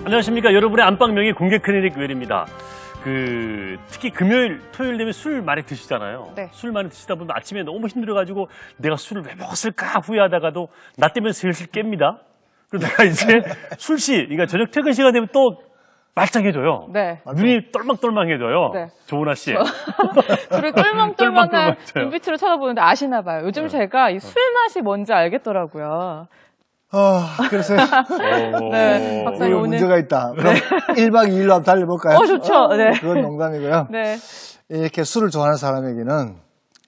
안녕하십니까. 여러분의 안방명의 공개 클리닉 웰입니다. 특히 금요일, 토요일 되면 술 많이 드시잖아요. 네. 술 많이 드시다 보면 아침에 너무 힘들어가지고 내가 술을 왜 먹었을까 후회하다가도 나 때문에 슬슬 깹니다. 그리고 내가 이제 술시, 그러니까 저녁 퇴근 시간 되면 또 말짱해져요. 네. 눈이 똘망똘망해져요. 네. 조은아 씨. 저를 똘망똘망한 똘망똘망해져요. 눈빛으로 쳐다보는데 아시나 봐요. 요즘 제가 이 술 맛이 뭔지 알겠더라고요. 그래서 네, 박사님 오늘 문제가 있다. 그럼 1박 2일로 한번 달려볼까요? 좋죠. 네. 그건 농담이고요. 네. 이렇게 술을 좋아하는 사람에게는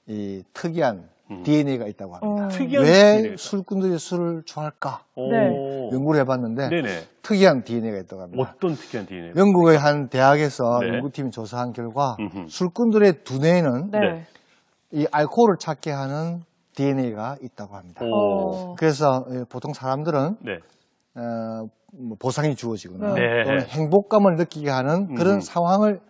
이 특이한 DNA가 있다고 합니다. 특이한 왜 DNA가 술꾼들이 술을 좋아할까? 네. 연구를 해봤는데 네네. 특이한 DNA가 있다고 합니다. 어떤 특이한 DNA? 영국의 한 대학에서 네. 연구팀이 조사한 결과 음흠. 술꾼들의 두뇌에는 네. 이 알코올을 찾게 하는 DNA가 있다고 합니다. 그래서 보통 사람들은 네. 뭐 보상이 주어지거나 네. 또는 행복감을 느끼게 하는 그런 상황을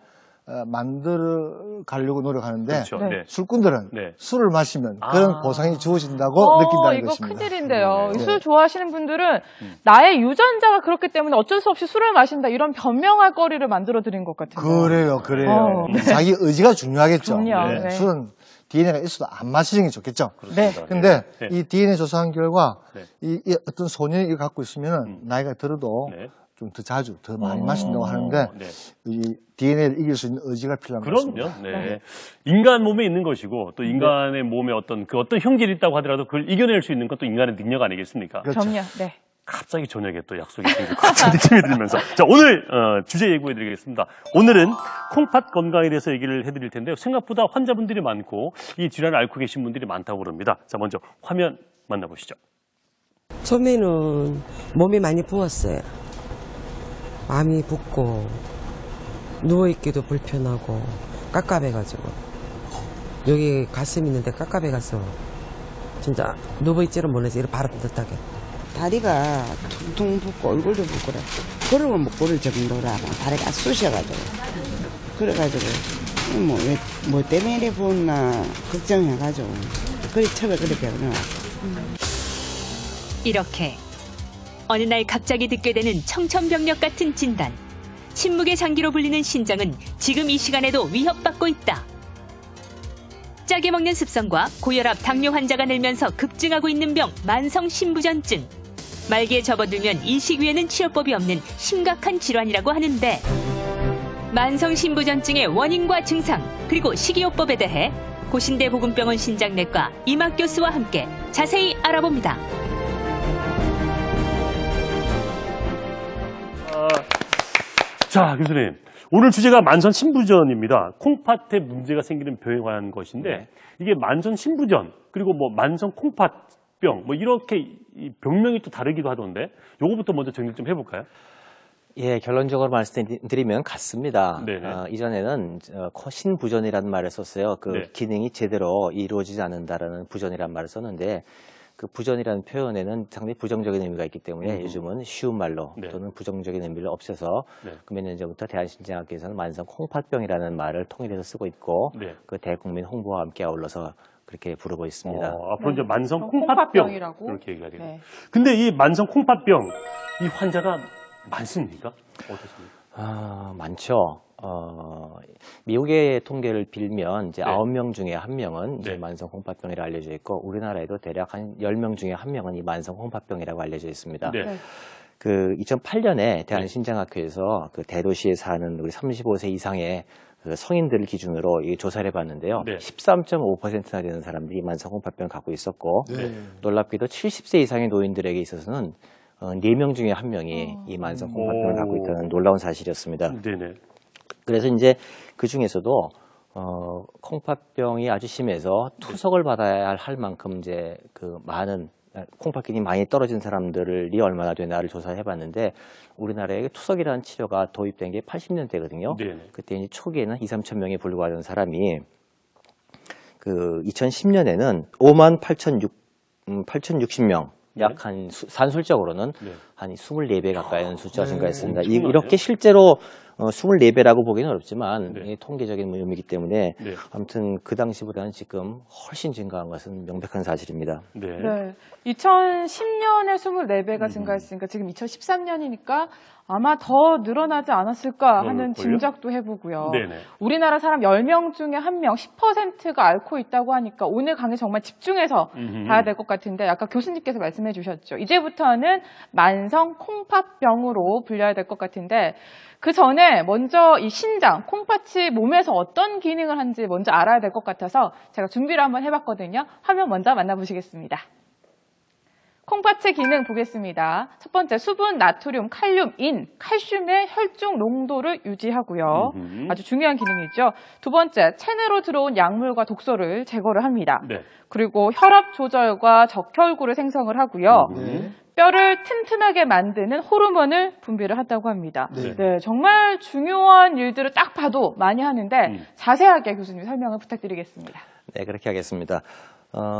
만들어 가려고 노력하는데 그렇죠. 네. 네. 술꾼들은 네. 술을 마시면 그런 보상이 주어진다고 느낀다는 이거 것입니다. 큰일인데요. 네. 술 좋아하시는 분들은 나의 유전자가 그렇기 때문에 어쩔 수 없이 술을 마신다. 이런 변명할 거리를 만들어 드린 것 같은데요. 그래요. 자기 의지가 중요하겠죠. 그럼요. 네. 네. 술은 DNA가 있어도 안 마시는 게 좋겠죠. 네. 근데 네. 이 DNA 조사한 결과 네. 이 어떤 소년이 이걸 갖고 있으면 나이가 들어도 네. 좀 더 자주, 더 많이 마신다고 하는데 네. 이 DNA를 이길 수 있는 의지가 필요한 것 그럼요. 같습니다. 네. 인간 몸에 있는 것이고 또 인간의 몸에 어떤 형질이 있다고 하더라도 그걸 이겨낼 수 있는 것도 인간의 능력 아니겠습니까? 그렇죠. 그럼요. 네. 갑자기 저녁에 또 약속이 생길 것 같은 느낌이 들면서 자 오늘 주제 예고해드리겠습니다. 오늘은 콩팥 건강에 대해서 얘기를 해드릴 텐데요. 생각보다 환자분들이 많고 이 질환을 앓고 계신 분들이 많다고 그럽니다. 자 먼저 화면 만나보시죠. 처음에는 몸이 많이 부었어요. 마음이 붓고 누워있기도 불편하고 깝깝해가지고 여기 가슴 있는데 깝깝해가서 진짜 누워있지를 못해서 이렇게 바로 듯하게 다리가 퉁퉁 붓고 얼굴도 붓고 그래. 걸음을 못 걸을 정도로 막 다리가 쑤셔가지고. 그래가지고, 뭐 때문에 이래 부었나 걱정해가지고. 그래, 처음에 그래 병원에 왔어. 이렇게 어느 날 갑자기 듣게 되는 청천벽력 같은 진단. 신무게 장기로 불리는 신장은 지금 이 시간에도 위협받고 있다. 짜게 먹는 습성과 고혈압, 당뇨 환자가 늘면서 급증하고 있는 병, 만성 신부전증. 말기에 접어들면 일식 위에는 치료법이 없는 심각한 질환이라고 하는데 만성 신부전증의 원인과 증상, 그리고 식이요법에 대해 고신대 보건병원 신장내과 이막 교수와 함께 자세히 알아봅니다. 자 교수님 오늘 주제가 만성 신부전입니다. 콩팥에 문제가 생기는 병에 관한 것인데 이게 만성 신부전 그리고 뭐 만성 콩팥병 뭐 이렇게 이 병명이 또 다르기도 하던데 요거부터 먼저 정리 좀 해볼까요? 예, 결론적으로 말씀드리면 같습니다. 네네. 이전에는 신부전이라는 말을 썼어요. 네. 기능이 제대로 이루어지지 않는다라는 부전이라는 말을 썼는데 그 부전이라는 표현에는 상당히 부정적인 의미가 있기 때문에 요즘은 쉬운 말로 네. 또는 부정적인 의미를 없애서 몇 년 전부터 대한신장학회에서는 만성 콩팥병이라는 말을 통일해서 쓰고 있고 네. 그 대국민 홍보와 함께 어울러서 그렇게 부르고 있습니다. 앞으로 이제 만성 콩팥병이라고? 콩팥병 이렇게 얘기하겠네요. 네. 근데 이 만성 콩팥병 이 환자가 많습니까? 어떻습니까? 많죠. 미국의 통계를 빌면 이제 네. 9명 중에 1명은 이제 네. 만성 콩팥병이라 알려져 있고 우리나라에도 대략 한 10명 중에 1명은 이 만성 콩팥병이라고 알려져 있습니다. 네. 그 2008년에 대한신장학회에서 그 대도시에 사는 우리 35세 이상의 그 성인들을 기준으로 이 조사를 해봤는데요. 네. 13.5%나 되는 사람들이 만성 콩팥병을 갖고 있었고 놀랍게도 70세 이상의 노인들에게 있어서는 4명 중에 1명이 이 만성 콩팥병을 갖고 있다는 놀라운 사실이었습니다. 네네. 그래서 이제 그 중에서도 콩팥병이 아주 심해서 투석을 받아야 할 만큼 이제 그 많은 콩팥균이 많이 떨어진 사람들이 얼마나 되나를 조사해봤는데 우리나라에 투석이라는 치료가 도입된 게 80년대거든요. 네네. 그때 이제 초기에는 2, 3천 명에 불과하던 사람이 그 2010년에는 5만 8,060명. 약 한 산술적으로는 한 24배 가까이 숫자가 증가했습니다. 이렇게 실제로 24배라고 보기는 어렵지만 이게 통계적인 의미이기 때문에 아무튼 그 당시보다는 지금 훨씬 증가한 것은 명백한 사실입니다. 네. 2010년에 24배가 증가했으니까 지금 2013년이니까 아마 더 늘어나지 않았을까 하는 그럴걸요? 짐작도 해보고요. 네네. 우리나라 사람 10명 중에 1명, 10%가 앓고 있다고 하니까 오늘 강의 정말 집중해서 봐야 될 것 같은데 아까 교수님께서 말씀해 주셨죠. 이제부터는 만성 콩팥병으로 불려야 될 것 같은데 그 전에 먼저 이 신장, 콩팥이 몸에서 어떤 기능을 하는지 먼저 알아야 될 것 같아서 제가 준비를 한번 해봤거든요. 화면 먼저 만나보시겠습니다. 콩팥의 기능 보겠습니다. 첫 번째, 수분, 나트륨, 칼륨, 인, 칼슘의 혈중 농도를 유지하고요. 아주 중요한 기능이죠. 두 번째, 체내로 들어온 약물과 독소를 제거를 합니다. 네. 그리고 혈압 조절과 적혈구를 생성을 하고요. 뼈를 튼튼하게 만드는 호르몬을 분비를 한다고 합니다. 네, 정말 중요한 일들을 딱 봐도 많이 하는데 자세하게 교수님 설명을 부탁드리겠습니다. 네, 그렇게 하겠습니다.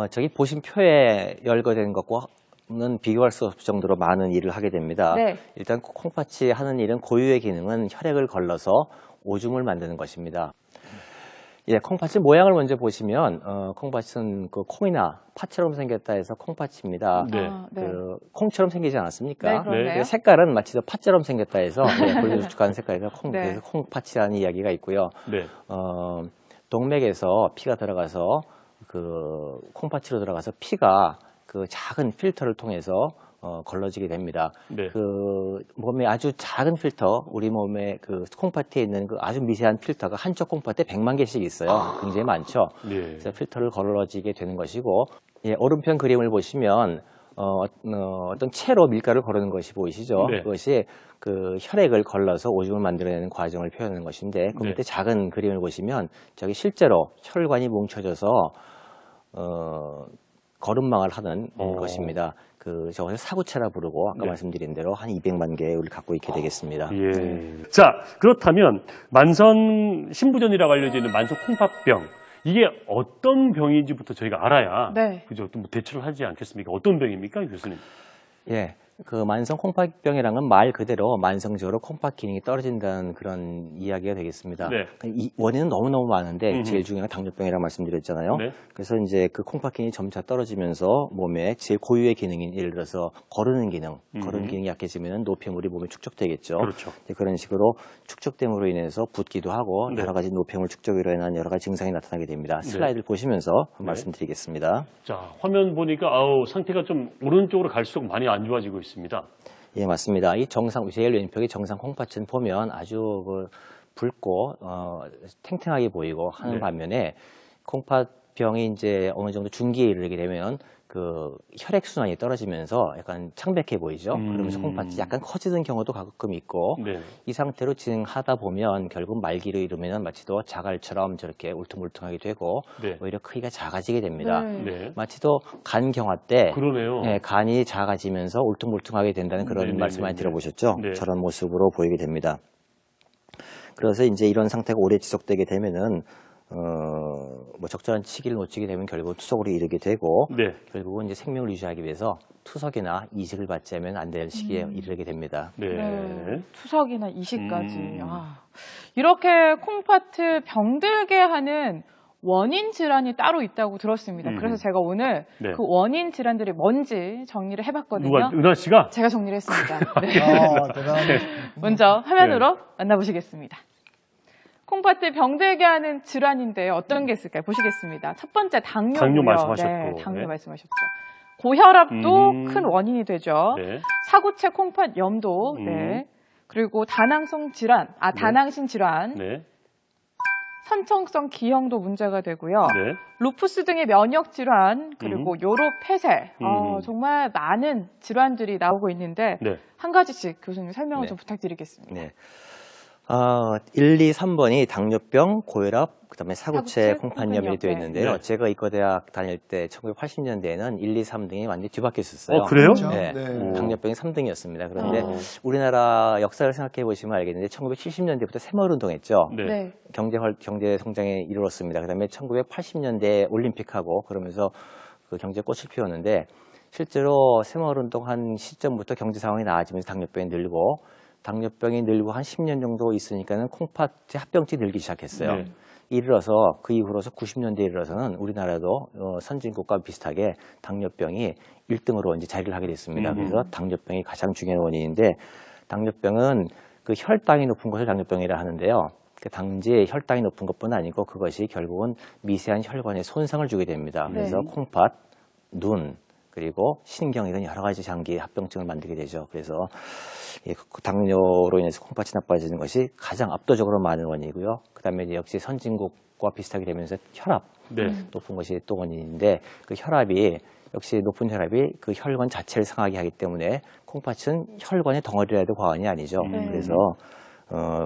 저기 보신 표에 열거된 것과는 비교할 수 없을 정도로 많은 일을 하게 됩니다. 네. 일단 콩팥이 하는 일은 고유의 기능은 혈액을 걸러서 오줌을 만드는 것입니다. 예, 콩팥의 모양을 먼저 보시면 콩팥은 그 콩이나 팥처럼 생겼다 해서 콩팥입니다. 네. 네. 그 콩처럼 생기지 않았습니까? 네, 그렇네요. 그 색깔은 마치 더 팥처럼 생겼다 해서 붉은죽한 색깔에서 네. 그래서 콩팥이라는 이야기가 있고요. 네. 동맥에서 피가 들어가서 그 콩팥으로 들어가서 피가 그 작은 필터를 통해서 걸러지게 됩니다. 네. 그 몸에 아주 작은 필터, 우리 몸에 그 콩팥에 있는 그 아주 미세한 필터가 한쪽 콩팥에 100만 개씩 있어요. 굉장히 많죠. 네. 그래서 필터를 걸러지게 되는 것이고, 예, 오른편 그림을 보시면 어떤 채로 밀가루를 거르는 것이 보이시죠? 네. 그것이 그 혈액을 걸러서 오줌을 만들어내는 과정을 표현하는 것인데, 그 네. 밑에 작은 그림을 보시면 저기 실제로 혈관이 뭉쳐져서 거름망을 하는 것입니다. 그 저것을 사구체라 부르고 아까 네. 말씀드린 대로 한 200만 개를 갖고 있게 되겠습니다. 예. 자, 그렇다면 만성 신부전이라고 알려지는 만성 콩팥병 이게 어떤 병인지부터 저희가 알아야 네. 그죠? 또 뭐 대처를 하지 않겠습니까? 어떤 병입니까, 교수님? 예. 그 만성 콩팥병이라는 건 말 그대로 만성적으로 콩팥 기능이 떨어진다는 그런 이야기가 되겠습니다. 네. 이 원인은 너무너무 많은데 음흠. 제일 중요한 건 당뇨병이라고 말씀드렸잖아요. 네. 그래서 이제 그 콩팥 기능이 점차 떨어지면서 몸에 제일 고유의 기능인 예를 들어서 거르는 기능, 거르는 기능이 약해지면 노폐물이 몸에 축적되겠죠. 그렇죠. 그런 식으로 축적됨으로 인해서 붓기도 하고 네. 여러 가지 노폐물 축적으로 인한 여러 가지 증상이 나타나게 됩니다. 슬라이드를 보시면서 네. 말씀드리겠습니다. 자, 화면 보니까 상태가 좀 오른쪽으로 갈수록 많이 안 좋아지고 있습니다. 예, 맞습니다. 이 정상, 제일 왼쪽의 정상 콩팥은 보면 아주 붉고, 탱탱하게 보이고 하는 네. 반면에 콩팥병이 이제 어느 정도 중기에 이르게 되면 그 혈액순환이 떨어지면서 약간 창백해 보이죠. 그러면서 콩팥이 약간 커지는 경우도 가끔 있고, 네. 이 상태로 진행하다 보면 결국 말기를 이루면 마치 도 자갈처럼 저렇게 울퉁불퉁하게 되고, 네. 오히려 크기가 작아지게 됩니다. 네. 네. 마치도 간 경화 때 그러네요. 예, 간이 작아지면서 울퉁불퉁하게 된다는 그런 네네네네. 말씀 많이 들어보셨죠? 네. 저런 모습으로 보이게 됩니다. 그래서 이제 이런 상태가 오래 지속되게 되면은 뭐 적절한 시기를 놓치게 되면 결국 투석으로 이르게 되고 네. 결국은 이제 생명을 유지하기 위해서 투석이나 이식을 받지 않으면 안 될 시기에 이르게 됩니다. 네. 네, 투석이나 이식까지. 이렇게 콩팥을 병들게 하는 원인 질환이 따로 있다고 들었습니다. 그래서 제가 오늘 네. 그 원인 질환들이 뭔지 정리를 해봤거든요. 누가 은하 씨가 제가 정리를 했습니다. 네. 대단하네. 먼저 화면으로 만나보시겠습니다. 콩팥을 병들게 하는 질환인데 어떤 게 있을까요? 보시겠습니다. 첫 번째 당뇨고요. 당뇨 말씀하셨고. 네, 당뇨 네. 말씀하셨죠. 고혈압도 큰 원인이 되죠. 네. 사구체 콩팥 염도, 네. 그리고 다낭성 질환, 다낭신 질환, 네. 선천성 기형도 문제가 되고요. 네. 루푸스 등의 면역 질환, 그리고 요로 폐쇄, 정말 많은 질환들이 나오고 있는데 네. 한 가지씩 교수님 설명을 네. 좀 부탁드리겠습니다. 네. 1, 2, 3번이 당뇨병, 고혈압, 그다음에 사구체 사구체 콩팥염이 되어 있는데요. 네. 제가 이과대학 다닐 때 1980년대에는 1, 2, 3등이 완전히 뒤바뀌어 있었어요. 그래요? 그렇죠? 네. 네. 당뇨병이 3등이었습니다. 그런데 우리나라 역사를 생각해 보시면 알겠는데 1970년대부터 새마을운동 했죠. 네. 네. 경제 성장에 이르렀습니다. 그다음에 1980년대 올림픽하고 그러면서 그 경제 꽃을 피웠는데 실제로 새마을운동 한 시점부터 경제 상황이 나아지면서 당뇨병이 늘고 한 10년 정도 있으니까는 콩팥의 합병증이 늘기 시작했어요. 네. 이르러서 그 이후로서 90년대에 이르러서는 우리나라도 선진국과 비슷하게 당뇨병이 1등으로 이제 자리를 하게 됐습니다. 그래서 당뇨병이 가장 중요한 원인인데 당뇨병은 그 혈당이 높은 것을 당뇨병이라 하는데요. 그 당지의 혈당이 높은 것뿐 아니고 그것이 결국은 미세한 혈관에 손상을 주게 됩니다. 그래서 콩팥, 눈, 그리고 신경 이런 여러 가지 장기 합병증을 만들게 되죠. 그래서 당뇨로 인해서 콩팥이 나빠지는 것이 가장 압도적으로 많은 원인이고요. 그다음에 역시 선진국과 비슷하게 되면서 혈압 높은 것이 또 원인인데 그 혈압이 역시 높은 혈압이 그 혈관 자체를 상하게 하기 때문에 콩팥은 혈관의 덩어리라 해도 과언이 아니죠. 그래서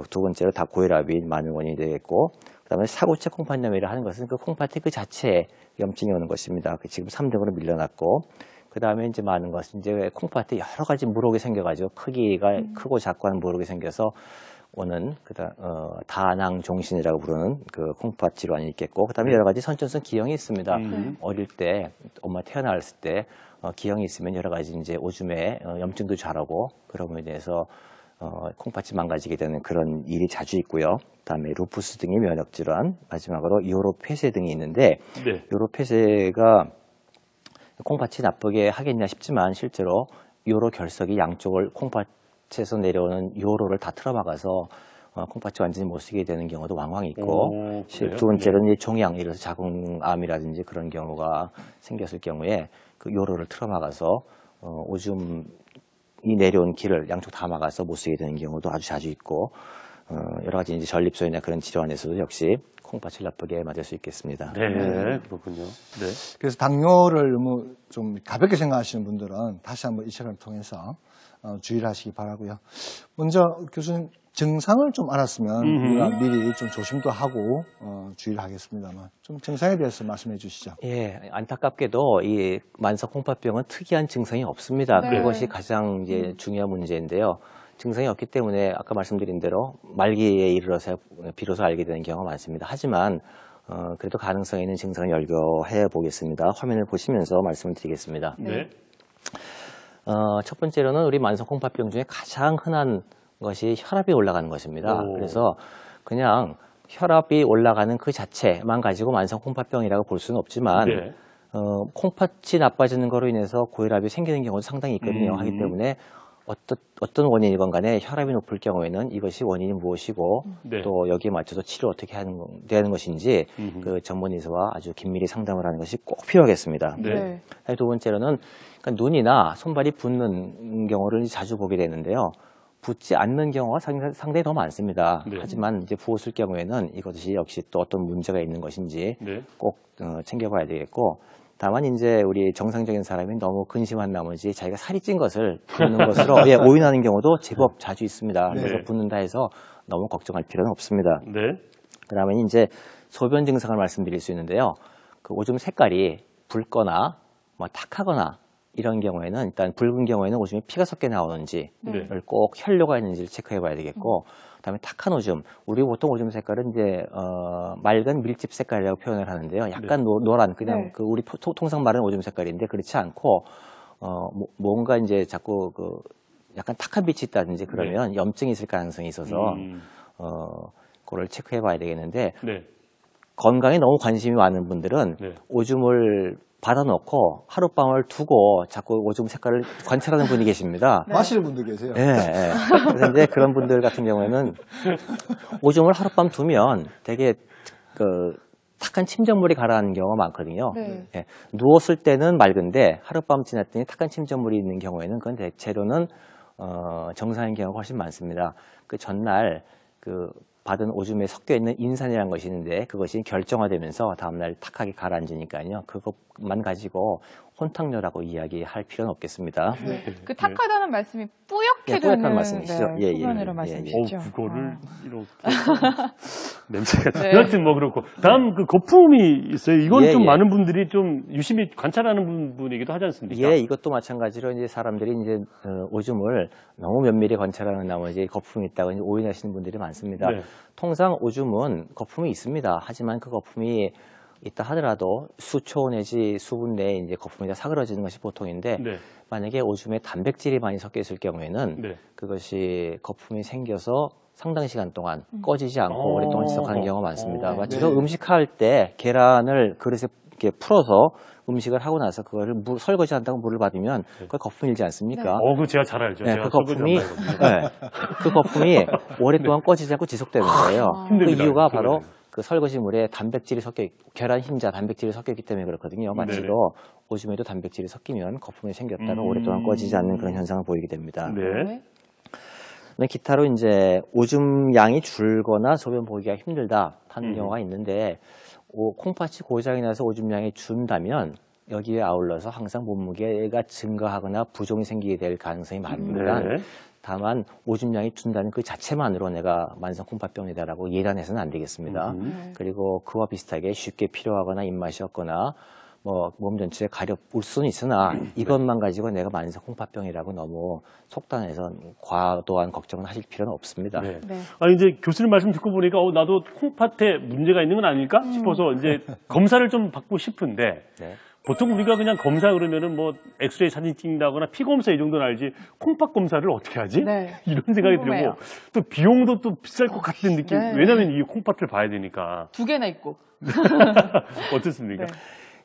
두 번째로 다 고혈압이 많은 원인이 되겠고 그다음에 사구체 콩팥염이라 하는 것은 그 콩팥의 그 자체에 염증이 오는 것입니다. 지금 3등으로 밀려났고 그다음에 이제 많은 것은 이제 콩팥에 여러 가지 물혹이 생겨가지고 크기가 크고 작고 하는 물혹이 생겨서 오는 다낭종신이라고 부르는 그 콩팥 질환이 있겠고 그다음에 여러 가지 선천성 기형이 있습니다. 어릴 때 엄마 태어났을 때 기형이 있으면 여러 가지 이제 오줌에 염증도 자라고 그러면 인해서 콩팥이 망가지게 되는 그런 일이 자주 있고요. 그다음에 루푸스 등의 면역 질환, 마지막으로 요로 폐쇄 등이 있는데 요로 폐쇄가 콩팥이 나쁘게 하겠냐 싶지만 실제로 요로 결석이 양쪽을 콩팥에서 내려오는 요로를 다 틀어막아서 콩팥이 완전히 못 쓰게 되는 경우도 왕왕 있고 두 번째로는 종양, 예를 들어서 자궁암이라든지 그런 경우가 생겼을 경우에 그 요로를 틀어막아서 오줌이 내려온 길을 양쪽 다 막아서 못 쓰게 되는 경우도 아주 자주 있고 여러 가지 이제 전립선이나 그런 질환에서도 역시 콩팥을 나쁘게 맞을 수 있겠습니다. 네, 그렇군요. 네. 그래서 당뇨를 너무 좀 가볍게 생각하시는 분들은 다시 한번 이 시간을 통해서 주의를 하시기 바라고요. 먼저 교수님 증상을 좀 알았으면 우리가 미리 좀 조심도 하고 주의를 하겠습니다만 좀 증상에 대해서 말씀해 주시죠. 예, 안타깝게도 이 만성 콩팥병은 특이한 증상이 없습니다. 네. 그것이 가장 이제 중요한 문제인데요. 증상이 없기 때문에 아까 말씀드린 대로 말기에 이르러서 비로소 알게 되는 경우가 많습니다. 하지만 그래도 가능성이 있는 증상을 열거해 보겠습니다. 화면을 보시면서 말씀을 드리겠습니다. 네. 첫 번째로는 우리 만성 콩팥병 중에 가장 흔한 것이 혈압이 올라가는 것입니다. 그래서 그냥 혈압이 올라가는 그 자체만 가지고 만성 콩팥병이라고 볼 수는 없지만 콩팥이 나빠지는 것으로 인해서 고혈압이 생기는 경우도 상당히 있거든요. 하기 때문에 어떤 원인이건 간에 혈압이 높을 경우에는 이것이 원인이 무엇이고 또 여기에 맞춰서 치료를 어떻게 되는 것인지 그 전문의와 아주 긴밀히 상담을 하는 것이 꼭 필요하겠습니다. 두 번째로는 그러니까 눈이나 손발이 붓는 경우를 자주 보게 되는데요. 붓지 않는 경우가 상당히 더 많습니다. 하지만 이제 부었을 경우에는 이것이 역시 또 어떤 문제가 있는 것인지 꼭 챙겨봐야 되겠고 다만 이제 우리 정상적인 사람이 너무 근심한 나머지 자기가 살이 찐 것을 붓는 것으로 오인하는 경우도 제법 자주 있습니다. 그래서 붓는다 해서 너무 걱정할 필요는 없습니다. 그다음에 이제 소변 증상을 말씀드릴 수 있는데요. 그 오줌 색깔이 붉거나 뭐 탁하거나 이런 경우에는 일단 붉은 경우에는 오줌에 피가 섞여 나오는지를 꼭 혈뇨가 있는지를 체크해 봐야 되겠고 그다음에 탁한 오줌, 우리 보통 오줌 색깔은 이제 맑은 밀집 색깔이라고 표현을 하는데요. 약간 노란 그냥 그 우리 통상 말하는 오줌 색깔인데 그렇지 않고 뭔가 이제 자꾸 그 약간 탁한 빛이 있다든지 그러면 염증이 있을 가능성이 있어서 그걸 체크해 봐야 되겠는데 건강에 너무 관심이 많은 분들은 오줌을 받아놓고 하룻밤을 두고 자꾸 오줌 색깔을 관찰하는 분이 계십니다. 마실 분도 계세요. 네. 그래서 이제 그런 분들 같은 경우에는 오줌을 하룻밤 두면 되게 그 탁한 침전물이 가라앉는 경우가 많거든요. 네. 누웠을 때는 맑은데 하룻밤 지났더니 탁한 침전물이 있는 경우에는 그건 대체로는 정상인 경우가 훨씬 많습니다. 그 전날 그 받은 오줌에 섞여 있는 인산이라는 것이 있는데 그것이 결정화되면서 다음날 탁하게 가라앉으니까요. 그것만 가지고 혼탁뇨라고 이야기할 필요는 없겠습니다. 그 탁하다는 말씀이 뿌옇게 뿌옇다는 말씀이시죠? 소변으로 말씀 주시죠. 그거를 이렇게 냄새가 여하튼 뭐 그렇고 다음 그 거품이 있어요. 이건 좀 많은 분들이 좀 유심히 관찰하는 분이기도 하지 않습니까? 예, 이것도 마찬가지로 이제 사람들이 이제 오줌을 너무 면밀히 관찰하는 나머지 거품이 있다고 이제 오인하시는 분들이 많습니다. 통상 오줌은 거품이 있습니다. 하지만 그 거품이 있다 하더라도 수초 내지 수분 내에 이제 거품이 다 사그러지는 것이 보통인데 만약에 오줌에 단백질이 많이 섞여 있을 경우에는 그것이 거품이 생겨서 상당 시간 동안 꺼지지 않고 오랫동안 지속하는 경우가 많습니다. 마치 음식할 때 계란을 그릇에 이렇게 풀어서 음식을 하고 나서 그거를 설거지한다고 물을 받으면 그걸 거품이지 않습니까? 그거 제가 잘 알죠. 네, 제가 그 설거지 거품이 한다 이거든요. 그 거품이 오랫동안 꺼지지 않고 지속되는 거예요. 그 힘듭니다. 이유가 그거는. 바로 그 설거지물에 단백질이 계란 흰자 단백질이 섞여 있기 때문에 그렇거든요. 마치도 오줌에도 단백질이 섞이면 거품이 생겼다가 오랫동안 꺼지지 않는 그런 현상을 보이게 됩니다. 네. 기타로 이제 오줌 양이 줄거나 소변 보기가 힘들다 하는 경우가 있는데 콩팥이 고장이 나서 오줌 양이 준다면 여기에 아울러서 항상 몸무게가 증가하거나 부종이 생기게 될 가능성이 많습니다. 네. 다만 오줌량이 준다는 그 자체만으로 내가 만성 콩팥병이다라고 예단해서는 안 되겠습니다. 그리고 그와 비슷하게 쉽게 필요하거나 입맛이 없거나 뭐 몸 전체에 가렵을 수는 있으나 이것만 가지고 내가 만성 콩팥병이라고 너무 속단해서 과도한 걱정은 하실 필요는 없습니다. 네. 네. 아니 이제 교수님 말씀 듣고 보니까 나도 콩팥에 문제가 있는 건 아닐까 싶어서 이제 검사를 좀 받고 싶은데 네. 보통 우리가 그냥 검사 그러면은 뭐 엑스레이 사진 찍는다거나 피 검사 이 정도는 알지 콩팥 검사를 어떻게 하지? 네. 이런 생각이 궁금해요. 들고 또 비용도 또 비쌀 것 같은 느낌. 네. 왜냐하면 이 콩팥을 봐야 되니까. 2개나 있고. 어떻습니까? 네.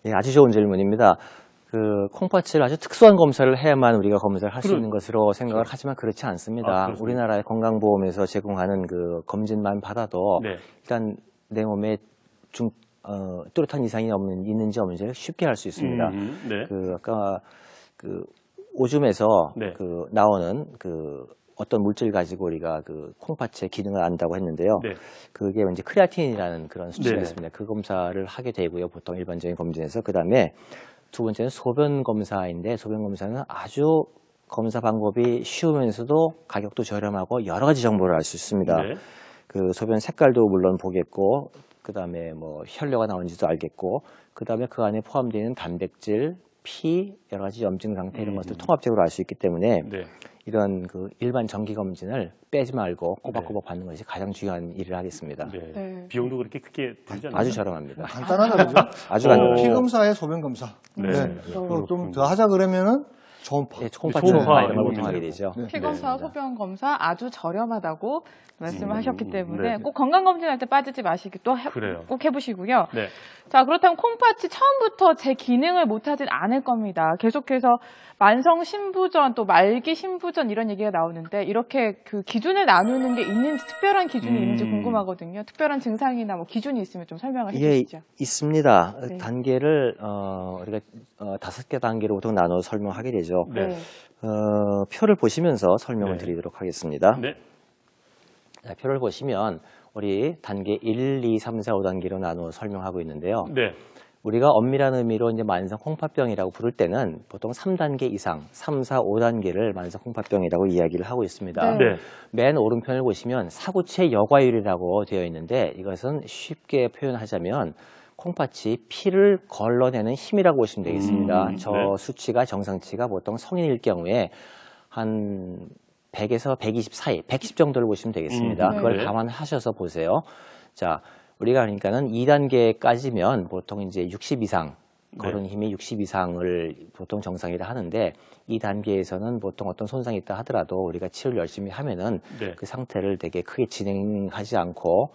예, 아주 좋은 질문입니다. 그 콩팥을 아주 특수한 검사를 해야만 우리가 검사를 할 수 있는 것으로 생각을 하지만 그렇지 않습니다. 그렇습니다. 우리나라의 건강보험에서 제공하는 그 검진만 받아도 네. 일단 내 몸에 뚜렷한 이상이 있는지 없는지를 쉽게 알 수 있습니다. 네. 그 아까 그 오줌에서 네. 그 나오는 그 어떤 물질 가지고 우리가 그 콩팥의 기능을 안다고 했는데요. 네. 그게 이제 크레아틴이라는 그런 수치가 네. 있습니다. 그 검사를 하게 되고요. 보통 일반적인 검진에서. 그다음에 두 번째는 소변 검사인데 소변 검사는 아주 검사 방법이 쉬우면서도 가격도 저렴하고 여러 가지 정보를 알 수 있습니다. 네. 그 소변 색깔도 물론 보겠고 그다음에 뭐 혈뇨가 나오는지도 알겠고 그다음에 그 안에 포함되어 있는 단백질, 피, 여러 가지 염증 상태 이런 것들 통합적으로 알 수 있기 때문에 네. 이런 그 일반 정기 검진을 빼지 말고 꼬박꼬박 받는 것이 가장 중요한 일을 하겠습니다. 네. 네. 비용도 그렇게 크게 들지 않나요? 아주 저렴합니다. 간단하다 그죠? 아주 간단합니다. 피 검사에 소변 검사. 네. 좀 더 하자 그러면은 초음파. 네, 콩팥 초음파 초음파 이런 걸 이런 보통 하게 거죠. 되죠. 네. 피 검사와 소변 검사 아주 저렴하다고 말씀을 하셨기 때문에 네. 꼭 건강검진할 때 빠지지 마시기 그래요. 꼭 해보시고요. 네. 자, 그렇다면 콩팥이 처음부터 제 기능을 못하진 않을 겁니다. 계속해서 만성 신부전 또 말기 신부전 이런 얘기가 나오는데 이렇게 그 기준을 나누는 게 있는지 특별한 기준이 있는지 궁금하거든요. 특별한 증상이나 뭐 기준이 있으면 좀 설명을 예, 해주시죠. 있습니다. 네. 단계를 우리가 5개 단계로 보통 나눠 설명하게 되죠. 네. 표를 보시면서 설명을 네. 드리도록 하겠습니다. 네. 자, 표를 보시면 우리 단계 1, 2, 3, 4, 5단계로 나누어 설명하고 있는데요. 네. 우리가 엄밀한 의미로 이제 만성 콩팥병이라고 부를 때는 보통 3단계 이상, 3, 4, 5단계를 만성 콩팥병이라고 이야기를 하고 있습니다. 네. 네. 맨 오른편을 보시면 사구체 여과율이라고 되어 있는데 이것은 쉽게 표현하자면 콩팥이 피를 걸러내는 힘이라고 보시면 되겠습니다. 저 네. 수치가 정상치가 보통 성인일 경우에 한 100에서 120 사이, 110 정도를 보시면 되겠습니다. 네. 그걸 감안하셔서 보세요. 자, 우리가 그러니까는 2단계까지면 보통 이제 60 이상, 걸은 힘이 60 이상을 보통 정상이라 하는데 이 단계에서는 보통 어떤 손상이 있다 하더라도 우리가 치료를 열심히 하면은 네. 그 상태를 되게 크게 진행하지 않고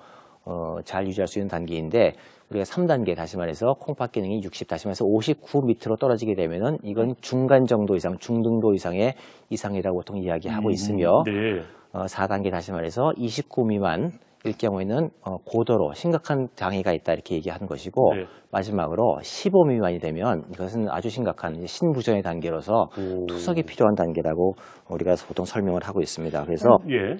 잘 유지할 수 있는 단계인데 우리가 3단계 다시 말해서 콩팥 기능이 60 다시 말해서 59 밑으로 떨어지게 되면은 이건 중간 정도 이상, 중등도 이상의 이상이라고 보통 이야기하고 있으며 네. 4단계 다시 말해서 29 미만일 경우에는 고도로 심각한 장애가 있다 이렇게 얘기하는 것이고 네. 마지막으로 15 미만이 되면 이것은 아주 심각한 이제 신부전의 단계로서 투석이 필요한 단계라고 우리가 보통 설명을 하고 있습니다. 그래서 예.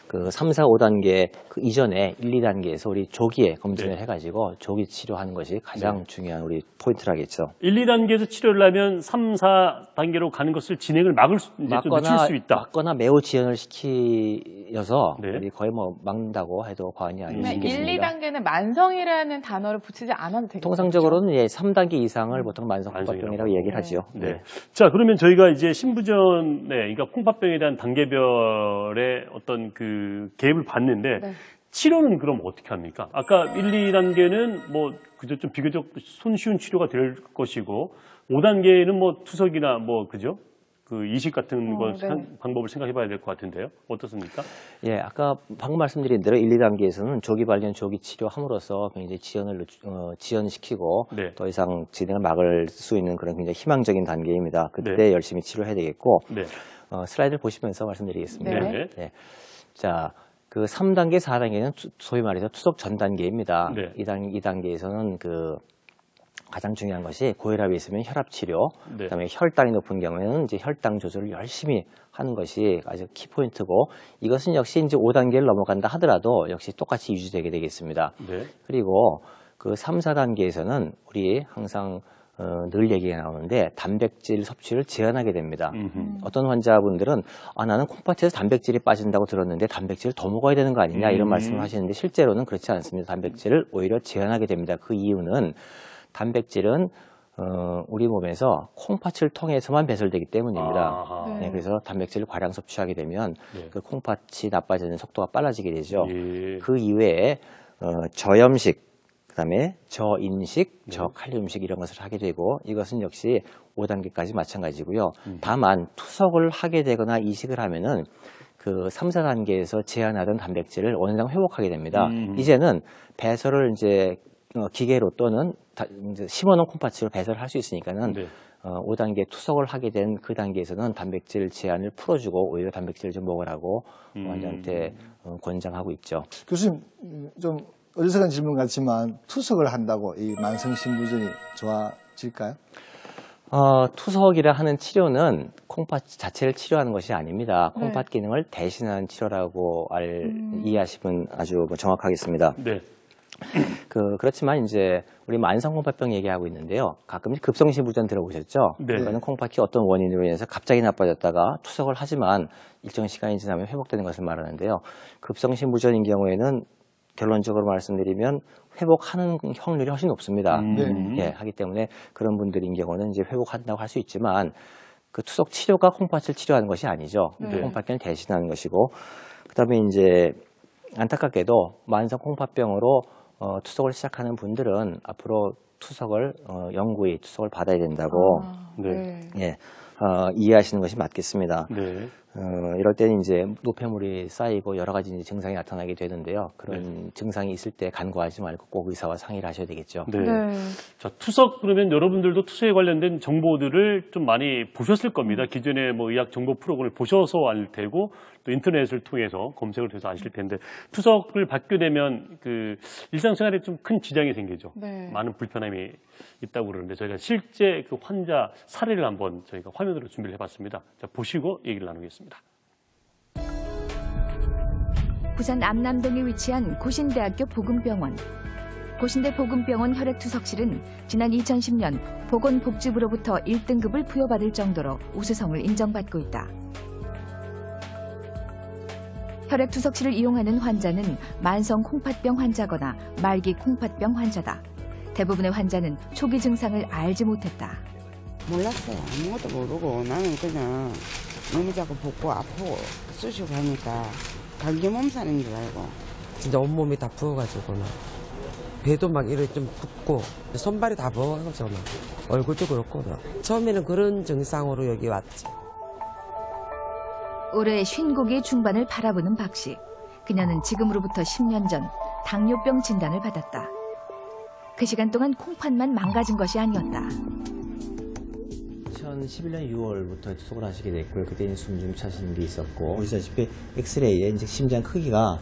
그 3, 4, 5단계 그 이전에 1, 2단계에서 우리 조기에 검진을 네. 해가지고 조기 치료하는 것이 가장 중요한 우리 포인트라겠죠. 1, 2단계에서 치료를 하면 3, 4단계로 가는 것을 진행을 막을 수, 이제 좀 늦출 수 있다. 막거나 매우 지연을 시키어서 네. 우리 거의 뭐 막는다고 해도 과언이 그러면 1, 아니겠습니다. 2단계는 만성이라는 단어를 붙이지 않아도 되겠죠. 통상적으로는 예, 3단계 이상을 보통 만성 만성이라고 콩팥병이라고 얘기를 하죠. 네. 자, 그러면 저희가 이제 신부전에, 그러니까 콩팥병에 대한 단계별의 어떤 그 개입을 봤는데, 네. 치료는 그럼 어떻게 합니까? 아까 1, 2단계는 뭐, 그저 좀 비교적 손쉬운 치료가 될 것이고, 5단계는 뭐 투석이나 뭐, 그죠? 그 이식 같은 걸 네. 방법을 생각해봐야 될 것 같은데요. 어떻습니까? 예, 아까 방금 말씀드린 대로 1, 2단계에서는 조기 발견, 조기 치료함으로써 굉장히 지연시키고 네. 더 이상 진행을 막을 수 있는 그런 굉장히 희망적인 단계입니다. 그때 네. 열심히 치료해야 되겠고 네. 슬라이드를 보시면서 말씀드리겠습니다. 네. 네. 자, 그 3단계, 4단계는 소위 말해서 투석 전 단계입니다. 네. 2단계에서는 그 가장 중요한 것이 고혈압이 있으면 혈압 치료, 네. 그다음에 혈당이 높은 경우에는 이제 혈당 조절을 열심히 하는 것이 아주 키포인트고, 이것은 역시 이제 5단계를 넘어간다 하더라도 역시 똑같이 유지되게 되겠습니다. 네. 그리고 그 3, 4단계에서는 우리 항상 늘 얘기가 나오는데 단백질 섭취를 제한하게 됩니다. 어떤 환자분들은 나는 콩팥에서 단백질이 빠진다고 들었는데 단백질을 더 먹어야 되는 거 아니냐 이런 말씀을 하시는데 실제로는 그렇지 않습니다. 단백질을 오히려 제한하게 됩니다. 그 이유는 단백질은 우리 몸에서 콩팥을 통해서만 배설되기 때문입니다. 아하. 네, 그래서 단백질을 과량 섭취하게 되면 네. 그 콩팥이 나빠지는 속도가 빨라지게 되죠. 예. 그 이외에 저염식, 그다음에 저인식, 저칼륨식 이런 것을 하게 되고, 이것은 역시 5단계까지 마찬가지고요. 다만 투석을 하게 되거나 이식을 하면은 그 3, 4단계에서 제한하던 단백질을 어느 정도 회복하게 됩니다. 이제는 배설을 이제 기계로 또는 이제 심어놓은 콩팥으로 배설을 할 수 있으니까는 네. 5단계 투석을 하게 된 그 단계에서는 단백질 제한을 풀어주고 오히려 단백질을 좀 먹으라고 환자한테 권장하고 있죠. 교수님, 좀 어리석은 질문 같지만 투석을 한다고 이 만성신부전이 좋아질까요? 투석이라 하는 치료는 콩팥 자체를 치료하는 것이 아닙니다. 네. 콩팥 기능을 대신하는 치료라고 이해하시면 아주 정확하겠습니다. 네. 그렇지만 이제 우리 만성 콩팥병 얘기하고 있는데요. 가끔 급성신부전 들어보셨죠? 네. 이거는 콩팥이 어떤 원인으로 인해서 갑자기 나빠졌다가 투석을 하지만 일정 시간이 지나면 회복되는 것을 말하는데요. 급성신부전인 경우에는 결론적으로 말씀드리면 회복하는 확률이 훨씬 높습니다. 예, 하기 때문에 그런 분들인 경우는 이제 회복한다고 할 수 있지만 그 투석 치료가 콩팥을 치료하는 것이 아니죠. 네. 콩팥균을 대신하는 것이고, 그다음에 이제 안타깝게도 만성 콩팥병으로 투석을 시작하는 분들은 앞으로 투석을 영구히 투석을 받아야 된다고 네. 예, 이해하시는 것이 맞겠습니다. 네. 이럴 때는 이제 노폐물이 쌓이고 여러 가지 이제 증상이 나타나게 되는데요. 그런 증상이 있을 때 간과하지 말고 꼭 의사와 상의를 하셔야 되겠죠. 네. 네. 자, 투석 그러면 여러분들도 투석에 관련된 정보들을 좀 많이 보셨을 겁니다. 기존의 뭐 의학 정보 프로그램을 보셔서 알 테고 또 인터넷을 통해서 검색을 해서 아실 텐데 투석을 받게 되면 그 일상생활에 좀 큰 지장이 생기죠. 네. 많은 불편함이 있다고 그러는데 저희가 실제 그 환자 사례를 한번 저희가 화면으로 준비를 해봤습니다. 자, 보시고 얘기를 나누겠습니다. 부산 암남동에 위치한 고신대학교 보건병원. 고신대 보건병원 혈액투석실은 지난 2010년 보건복지부로부터 1등급을 부여받을 정도로 우수성을 인정받고 있다. 혈액투석실을 이용하는 환자는 만성 콩팥병 환자거나 말기 콩팥병 환자다. 대부분의 환자는 초기 증상을 알지 못했다. 몰랐어요. 아무것도 모르고 나는 그냥 너무 자꾸 붓고 아프고 쑤시고 하니까 감기 몸살인 줄 알고. 진짜 온몸이 다 부어가지고 막 배도 막 이렇게 좀 붓고 손발이 다 부어가지고 막 얼굴도 그렇고 막. 처음에는 그런 증상으로 여기 왔지. 올해 50개 중반을 바라보는 박 씨. 그녀는 지금으로부터 10년 전 당뇨병 진단을 받았다. 그 시간 동안 콩팥만 망가진 것이 아니었다. 2011년 6월부터 투석을 하시게 됐고요. 그때 숨 좀 차시는 게 있었고, 보시다시피 엑스레이에 이제 심장 크기가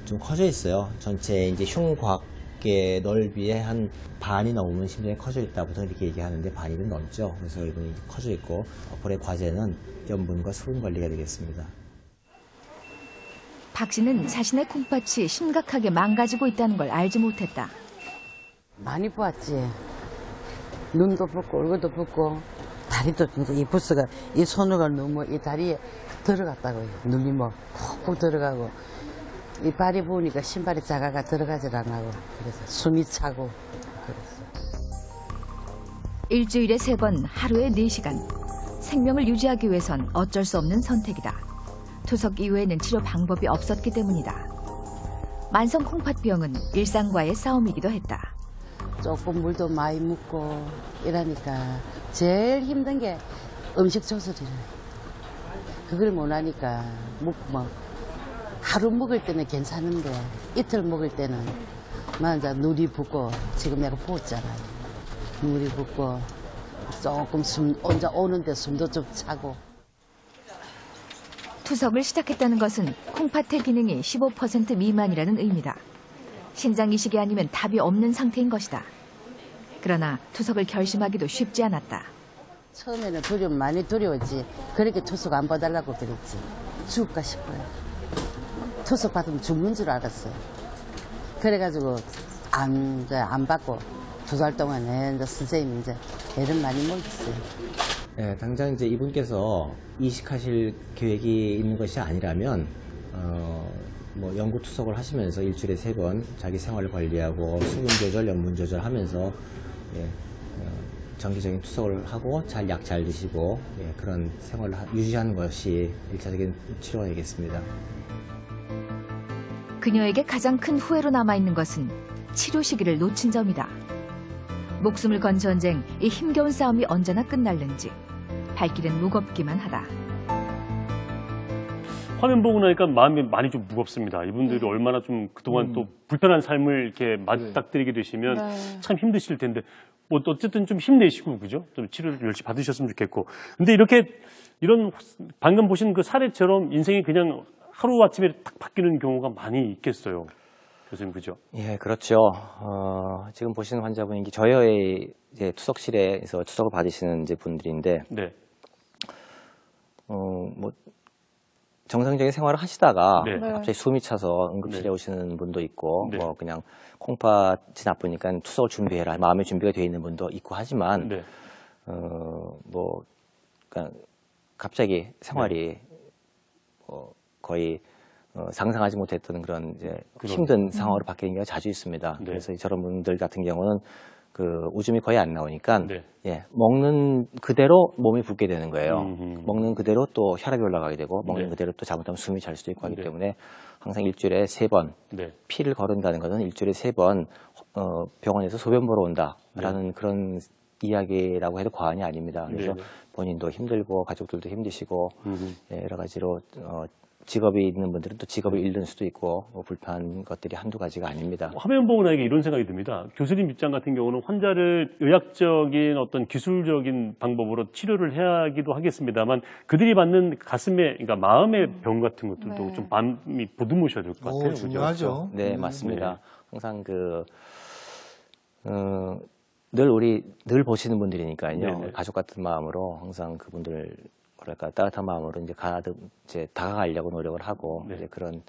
좀 커져 있어요. 전체 이제 흉곽의 넓이의 한 반이 넘으면 심장이 커져 있다부터 이렇게 얘기하는데 반이는 넘죠. 그래서 이분이 커져 있고 앞으로의 과제는 염분과 수분 관리가 되겠습니다. 박 씨는 자신의 콩팥이 심각하게 망가지고 있다는 걸 알지 못했다. 많이 부었지. 눈도 붓고 얼굴도 붓고 다리도 이 부스가 이 손으로 너무 이 다리에 들어갔다고요. 눈이 뭐 푹푹 들어가고 이 발이 부으니까 신발이 작아가 들어가질 않고 그래서 숨이 차고 그랬어. 일주일에 3번 하루에 4시간. 생명을 유지하기 위해선 어쩔 수 없는 선택이다. 투석 이후에는 치료 방법이 없었기 때문이다. 만성 콩팥병은 일상과의 싸움이기도 했다. 조금 물도 많이 묻고 이러니까 제일 힘든 게 음식 조절이래. 그걸 못 하니까 뭐 하루 먹을 때는 괜찮은데 이틀 먹을 때는 이제 눈이 붓고 지금 내가 부었잖아요. 눈이 붓고 조금 혼자 오는데 숨도 좀 차고. 투석을 시작했다는 것은 콩팥의 기능이 15% 미만이라는 의미다. 신장 이식이 아니면 답이 없는 상태인 것이다. 그러나 투석을 결심하기도 쉽지 않았다. 처음에는 많이 두려웠지. 그렇게 투석 안 봐달라고 그랬지. 죽을까 싶어요. 투석 받으면 죽는 줄 알았어요. 그래가지고 안 받고 2달 동안에 이제 선생님이 이제 애를 많이 먹였어요. 네, 당장 이제 이분께서 이식하실 계획이 있는 것이 아니라면 뭐 연구 투석을 하시면서 일주일에 3번 자기 생활을 관리하고 수분 조절, 염분 조절하면서 정기적인 투석을 하고 약 잘 드시고 그런 생활을 유지하는 것이 1차적인 치료가 되겠습니다. 그녀에게 가장 큰 후회로 남아있는 것은 치료 시기를 놓친 점이다. 목숨을 건 전쟁, 이 힘겨운 싸움이 언제나 끝날는지 발길은 무겁기만 하다. 화면 보고 나니까 마음이 많이 좀 무겁습니다. 이분들이 얼마나 좀 그동안 또 불편한 삶을 이렇게 맞닥뜨리게 되시면 참 힘드실 텐데, 뭐 어쨌든 좀 힘내시고, 그죠? 좀 치료를 열심히 받으셨으면 좋겠고. 근데 이런 방금 보신 그 사례처럼 인생이 그냥 하루아침에 딱 바뀌는 경우가 많이 있겠어요. 교수님, 그죠? 예, 그렇죠. 지금 보시는 환자분이 저희 이제 투석실에서 투석을 받으시는 이제 분들인데, 네. 뭐, 정상적인 생활을 하시다가 네. 갑자기 숨이 차서 응급실에 네. 오시는 분도 있고, 네. 뭐, 그냥 콩팥이 나쁘니까 투석을 준비해라. 마음의 준비가 되어 있는 분도 있고 하지만, 네. 뭐, 그러니까 갑자기 생활이 거의 상상하지 못했던 그런 이제 힘든 상황으로 바뀌는 경우가 자주 있습니다. 네. 그래서 저런 분들 같은 경우는 그 오줌이 거의 안 나오니까 네. 먹는 그대로 몸이 붓게 되는 거예요. 음흠. 먹는 그대로 또 혈압이 올라가게 되고 먹는 네. 그대로 또 잘못하면 숨이 찰 수도 있고 하기 네. 때문에 항상 일주일에 3번 네. 피를 거른다는 것은 일주일에 3번 병원에서 소변 보러 온다라는 그런 이야기라고 해도 과언이 아닙니다. 그래서 네. 본인도 힘들고 가족들도 힘드시고 음흠. 여러 가지로 직업이 있는 분들은 또 직업을 잃는 수도 있고 불편한 것들이 한두 가지가 아닙니다. 화면 보고 나니까 이런 생각이 듭니다. 교수님 입장 같은 경우는 환자를 의학적인 어떤 기술적인 방법으로 치료를 해야 하기도 하겠습니다만 그들이 받는 가슴의, 그러니까 마음의 병 같은 것들도 네. 좀 마음이 보듬으셔야 될 것 같아요. 그죠? 중요하죠. 네, 맞습니다. 항상 늘 보시는 분들이니까요. 네네. 가족 같은 마음으로 항상 그분들 뭐랄까 따뜻한 마음으로 이제 다가가려고 노력을 하고 네. 이제 그런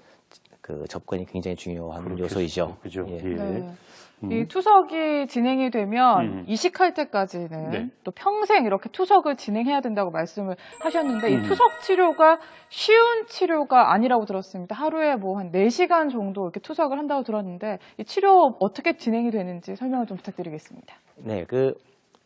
그 접근이 굉장히 중요한 그렇겠죠. 요소이죠. 그죠? 예. 예. 네. 이 투석이 진행이 되면 이식할 때까지는 네. 또 평생 이렇게 투석을 진행해야 된다고 말씀을 하셨는데 이 음. 투석 치료가 쉬운 치료가 아니라고 들었습니다. 하루에 뭐 한 4시간 정도 이렇게 투석을 한다고 들었는데 이 치료 어떻게 진행이 되는지 설명을 좀 부탁드리겠습니다. 네,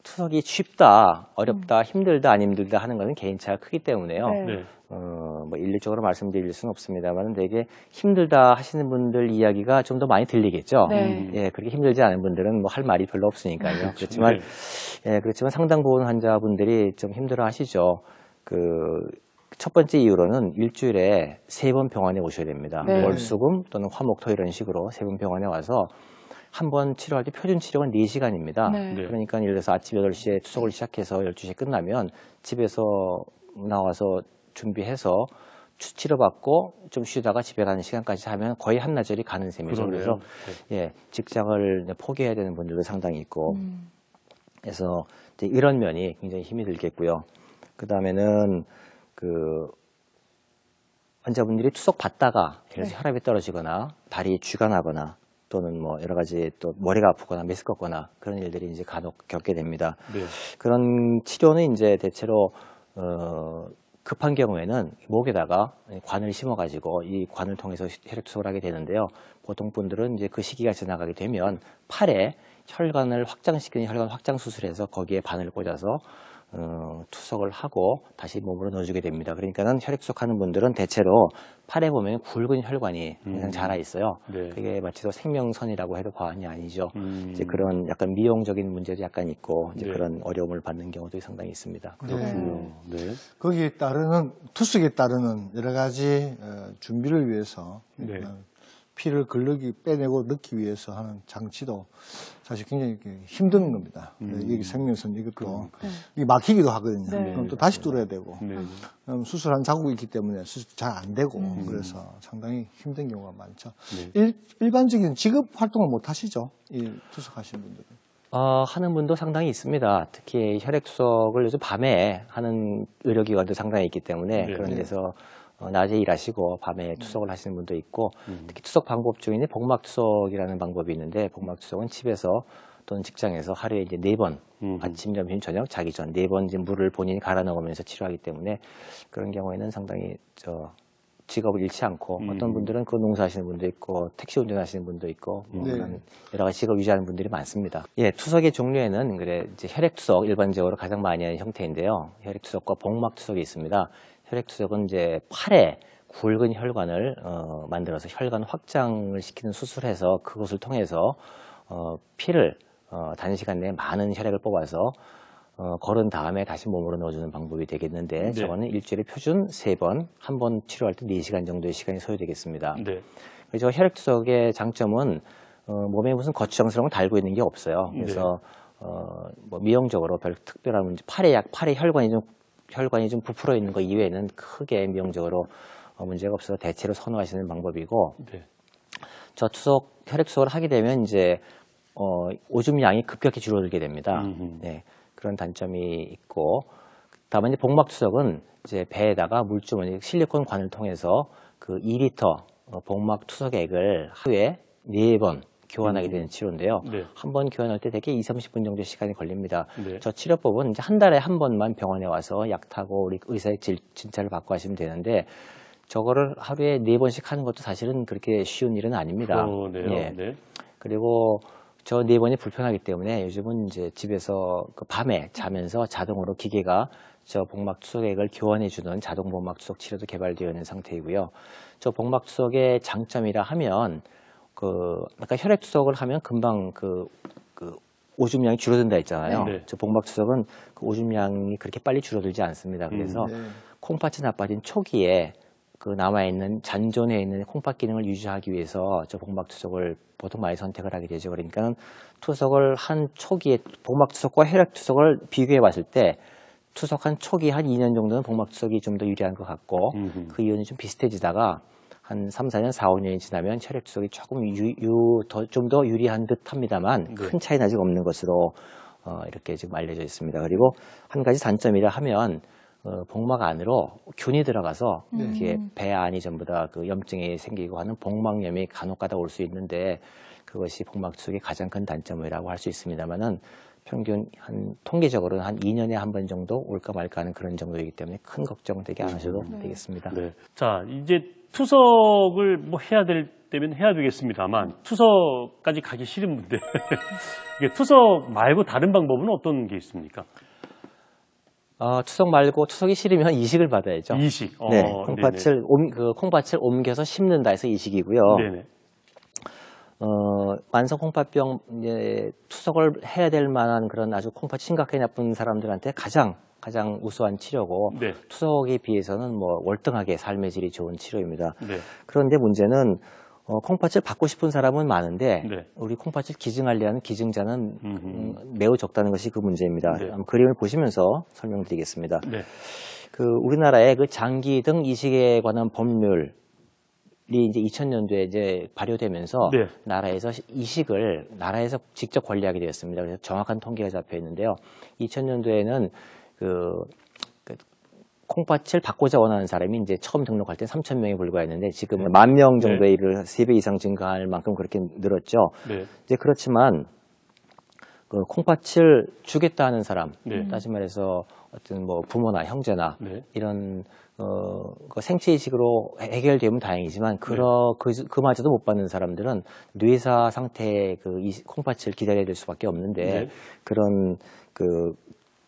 투석이 쉽다, 어렵다, 힘들다, 안 힘들다 하는 것은 개인차가 크기 때문에요. 네. 네. 뭐 일률적으로 말씀드릴 수는 없습니다만 되게 힘들다 하시는 분들 이야기가 좀 더 많이 들리겠죠. 네. 예, 그렇게 힘들지 않은 분들은 뭐 할 말이 별로 없으니까요. 그렇죠. 그렇지만 네. 그렇지만 상당 부분 환자분들이 좀 힘들어 하시죠. 첫 번째 이유로는 일주일에 3번 병원에 오셔야 됩니다. 네. 월수금 또는 화목 토 이런 식으로 3번 병원에 와서 한 번 치료할 때 표준 치료가 4시간입니다. 네. 네. 그러니까 예를 들어서 아침 8시에 투석을 시작해서 12시에 끝나면 집에서 나와서 준비해서 치료받고 좀 쉬다가 집에 가는 시간까지 하면 거의 한나절이 가는 셈이죠. 그러네요. 그래서 직장을 포기해야 되는 분들도 상당히 있고 그래서 이제 이런 면이 굉장히 힘이 들겠고요. 그 다음에는 환자분들이 투석 받다가 그래서 혈압이 떨어지거나 다리 쥐가 나거나 또는 뭐 여러 가지 또 머리가 아프거나 메스껍거나 그런 일들이 이제 간혹 겪게 됩니다. 네. 그런 치료는 이제 대체로 급한 경우에는 목에다가 관을 심어가지고 이 관을 통해서 혈액 투석을 하게 되는데요. 보통 분들은 이제 그 시기가 지나가게 되면 팔에 혈관을 확장시키는 혈관 확장 수술해서 거기에 바늘을 꽂아서 투석을 하고 다시 몸으로 넣어주게 됩니다. 그러니까는 혈액투석하는 분들은 대체로 팔에 보면 굵은 혈관이 항상 자라 있어요. 네. 그게 마치 생명선이라고 해도 과언이 아니죠. 이제 그런 약간 미용적인 문제도 약간 있고 이제 네. 그런 어려움을 받는 경우도 상당히 있습니다. 그렇군요. 네. 거기에 따르는 투석에 따르는 여러 가지 준비를 위해서 네. 피를 빼내고 넣기 위해서 하는 장치도 사실 굉장히 힘든 겁니다. 이게 생명선 이것도 이게 막히기도 하거든요. 네. 그럼 또 다시 뚫어야 되고 네. 수술한 자국이 있기 때문에 수술 잘 안 되고 그래서 상당히 힘든 경우가 많죠. 네. 일반적인 직업 활동을 못 하시죠? 이 투석하시는 분들은. 하는 분도 상당히 있습니다. 특히 혈액투석을 요즘 밤에 하는 의료기관도 상당히 있기 때문에 네. 그런 데서 낮에 일하시고 밤에 투석을 하시는 분도 있고 특히 투석 방법 중에 복막투석이라는 방법이 있는데 복막투석은 집에서 또는 직장에서 하루에 이제 4번 아침, 점심, 저녁 자기 전 4번 이제 물을 본인이 갈아 넣으면서 치료하기 때문에 그런 경우에는 상당히 직업을 잃지 않고 어떤 분들은 그 농사하시는 분도 있고 택시 운전하시는 분도 있고 뭐 그런 여러 가지 직업 유지하는 분들이 많습니다. 예, 투석의 종류에는 이제 혈액투석 일반적으로 가장 많이 하는 형태인데요. 혈액투석과 복막투석이 있습니다. 혈액투석은 이제 팔에 굵은 혈관을 만들어서 혈관 확장을 시키는 수술해서 그것을 통해서 피를 단시간 내에 많은 혈액을 뽑아서 걸은 다음에 다시 몸으로 넣어주는 방법이 되겠는데 네. 저거는 일주일에 표준 3번, 한 번 치료할 때 4시간 정도의 시간이 소요되겠습니다. 네. 그래서 혈액투석의 장점은 몸에 무슨 거추장스러운 걸 달고 있는 게 없어요. 그래서 뭐 미용적으로 별 특별한 문제, 팔에 혈관이 좀 부풀어 있는 것 이외에는 크게 미용적으로 문제가 없어서 대체로 선호하시는 방법이고 네. 저 혈액투석을 하게 되면 이제 오줌량이 급격히 줄어들게 됩니다. 네, 그런 단점이 있고 다만 이제 복막투석은 이제 배에다가 물주머니 실리콘 관을 통해서 그 2리터 복막투석액을 하루에 4번 교환하게 되는 치료인데요. 네. 한 번 교환할 때 대개 20-30분 정도 시간이 걸립니다. 네. 저 치료법은 이제 한 달에 한 번만 병원에 와서 약 타고 우리 의사의 진찰을 받고 하시면 되는데 저거를 하루에 4번씩 하는 것도 사실은 그렇게 쉬운 일은 아닙니다. 네요. 예. 네. 그리고 저 4번이 불편하기 때문에 요즘은 이제 집에서 그 밤에 자면서 자동으로 기계가 저 복막투석액을 교환해주는 자동 복막투석 치료도 개발되어 있는 상태이고요. 저 복막투석의 장점이라 하면 아까 혈액투석을 하면 금방 그 오줌량이 줄어든다 했잖아요. 네. 저 복막투석은 그 오줌량이 그렇게 빨리 줄어들지 않습니다. 그래서 콩팥이 나빠진 초기에 그 남아있는 잔존에 있는 콩팥 기능을 유지하기 위해서 저 복막투석을 보통 많이 선택을 하게 되죠. 그러니까 투석을 한 초기에 복막투석과 혈액투석을 비교해 봤을 때 투석한 초기 한 2년 정도는 복막투석이 좀 더 유리한 것 같고 그 이유는 좀 비슷해지다가 한 3, 4년, 4, 5년이 지나면 혈액투석이 조금 좀 더 유리한 듯 합니다만 큰 차이는 아직 없는 것으로 이렇게 지금 알려져 있습니다. 그리고 한 가지 단점이라 하면 복막 안으로 균이 들어가서 이렇게 배 안이 전부 다 그 염증이 생기고 하는 복막염이 간혹가다 올 수 있는데 그것이 복막투석의 가장 큰 단점이라고 할 수 있습니다만은 평균 통계적으로는 한 2년에 한 번 정도 올까 말까 하는 그런 정도이기 때문에 큰 걱정되게 안 하셔도 되겠습니다. 네. 자, 이제 투석을 뭐 해야 될 때면 해야 되겠습니다만 투석까지 가기 싫은 분들 이게 투석 말고 다른 방법은 어떤 게 있습니까? 투석 말고 투석이 싫으면 이식을 받아야죠. 이식. 네, 콩팥을 옮겨서 심는다 해서 이식이고요. 네네. 만성 콩팥병 투석을 해야 될 만한 그런 아주 콩팥이 심각하게 나쁜 사람들한테 가장 우수한 치료고 네. 투석에 비해서는 뭐 월등하게 삶의 질이 좋은 치료입니다. 네. 그런데 문제는 콩팥을 받고 싶은 사람은 많은데 네. 우리 콩팥을 기증하려는 기증자는 매우 적다는 것이 그 문제입니다. 네. 한번 그림을 보시면서 설명드리겠습니다. 네. 우리나라의 그 장기 등 이식에 관한 법률이 이제 2000년도에 이제 발효되면서 네. 나라에서 이식을 나라에서 직접 관리하게 되었습니다. 그래서 정확한 통계가 잡혀 있는데요. 2000년도에는 콩팥을 받고자 원하는 사람이 이제 처음 등록할 때 3,000명에 불과했는데 지금 10,000명 정도에 이를 3배 이상 증가할 만큼 그렇게 늘었죠. 네. 이제 그렇지만 그 콩팥을 주겠다 하는 사람, 다시 말해서 어떤 뭐 부모나 형제나 이런 그 생체 이식으로 해결되면 다행이지만 그마저도 못 받는 사람들은 뇌사 상태의 콩팥을 기다려야 될 수밖에 없는데 그런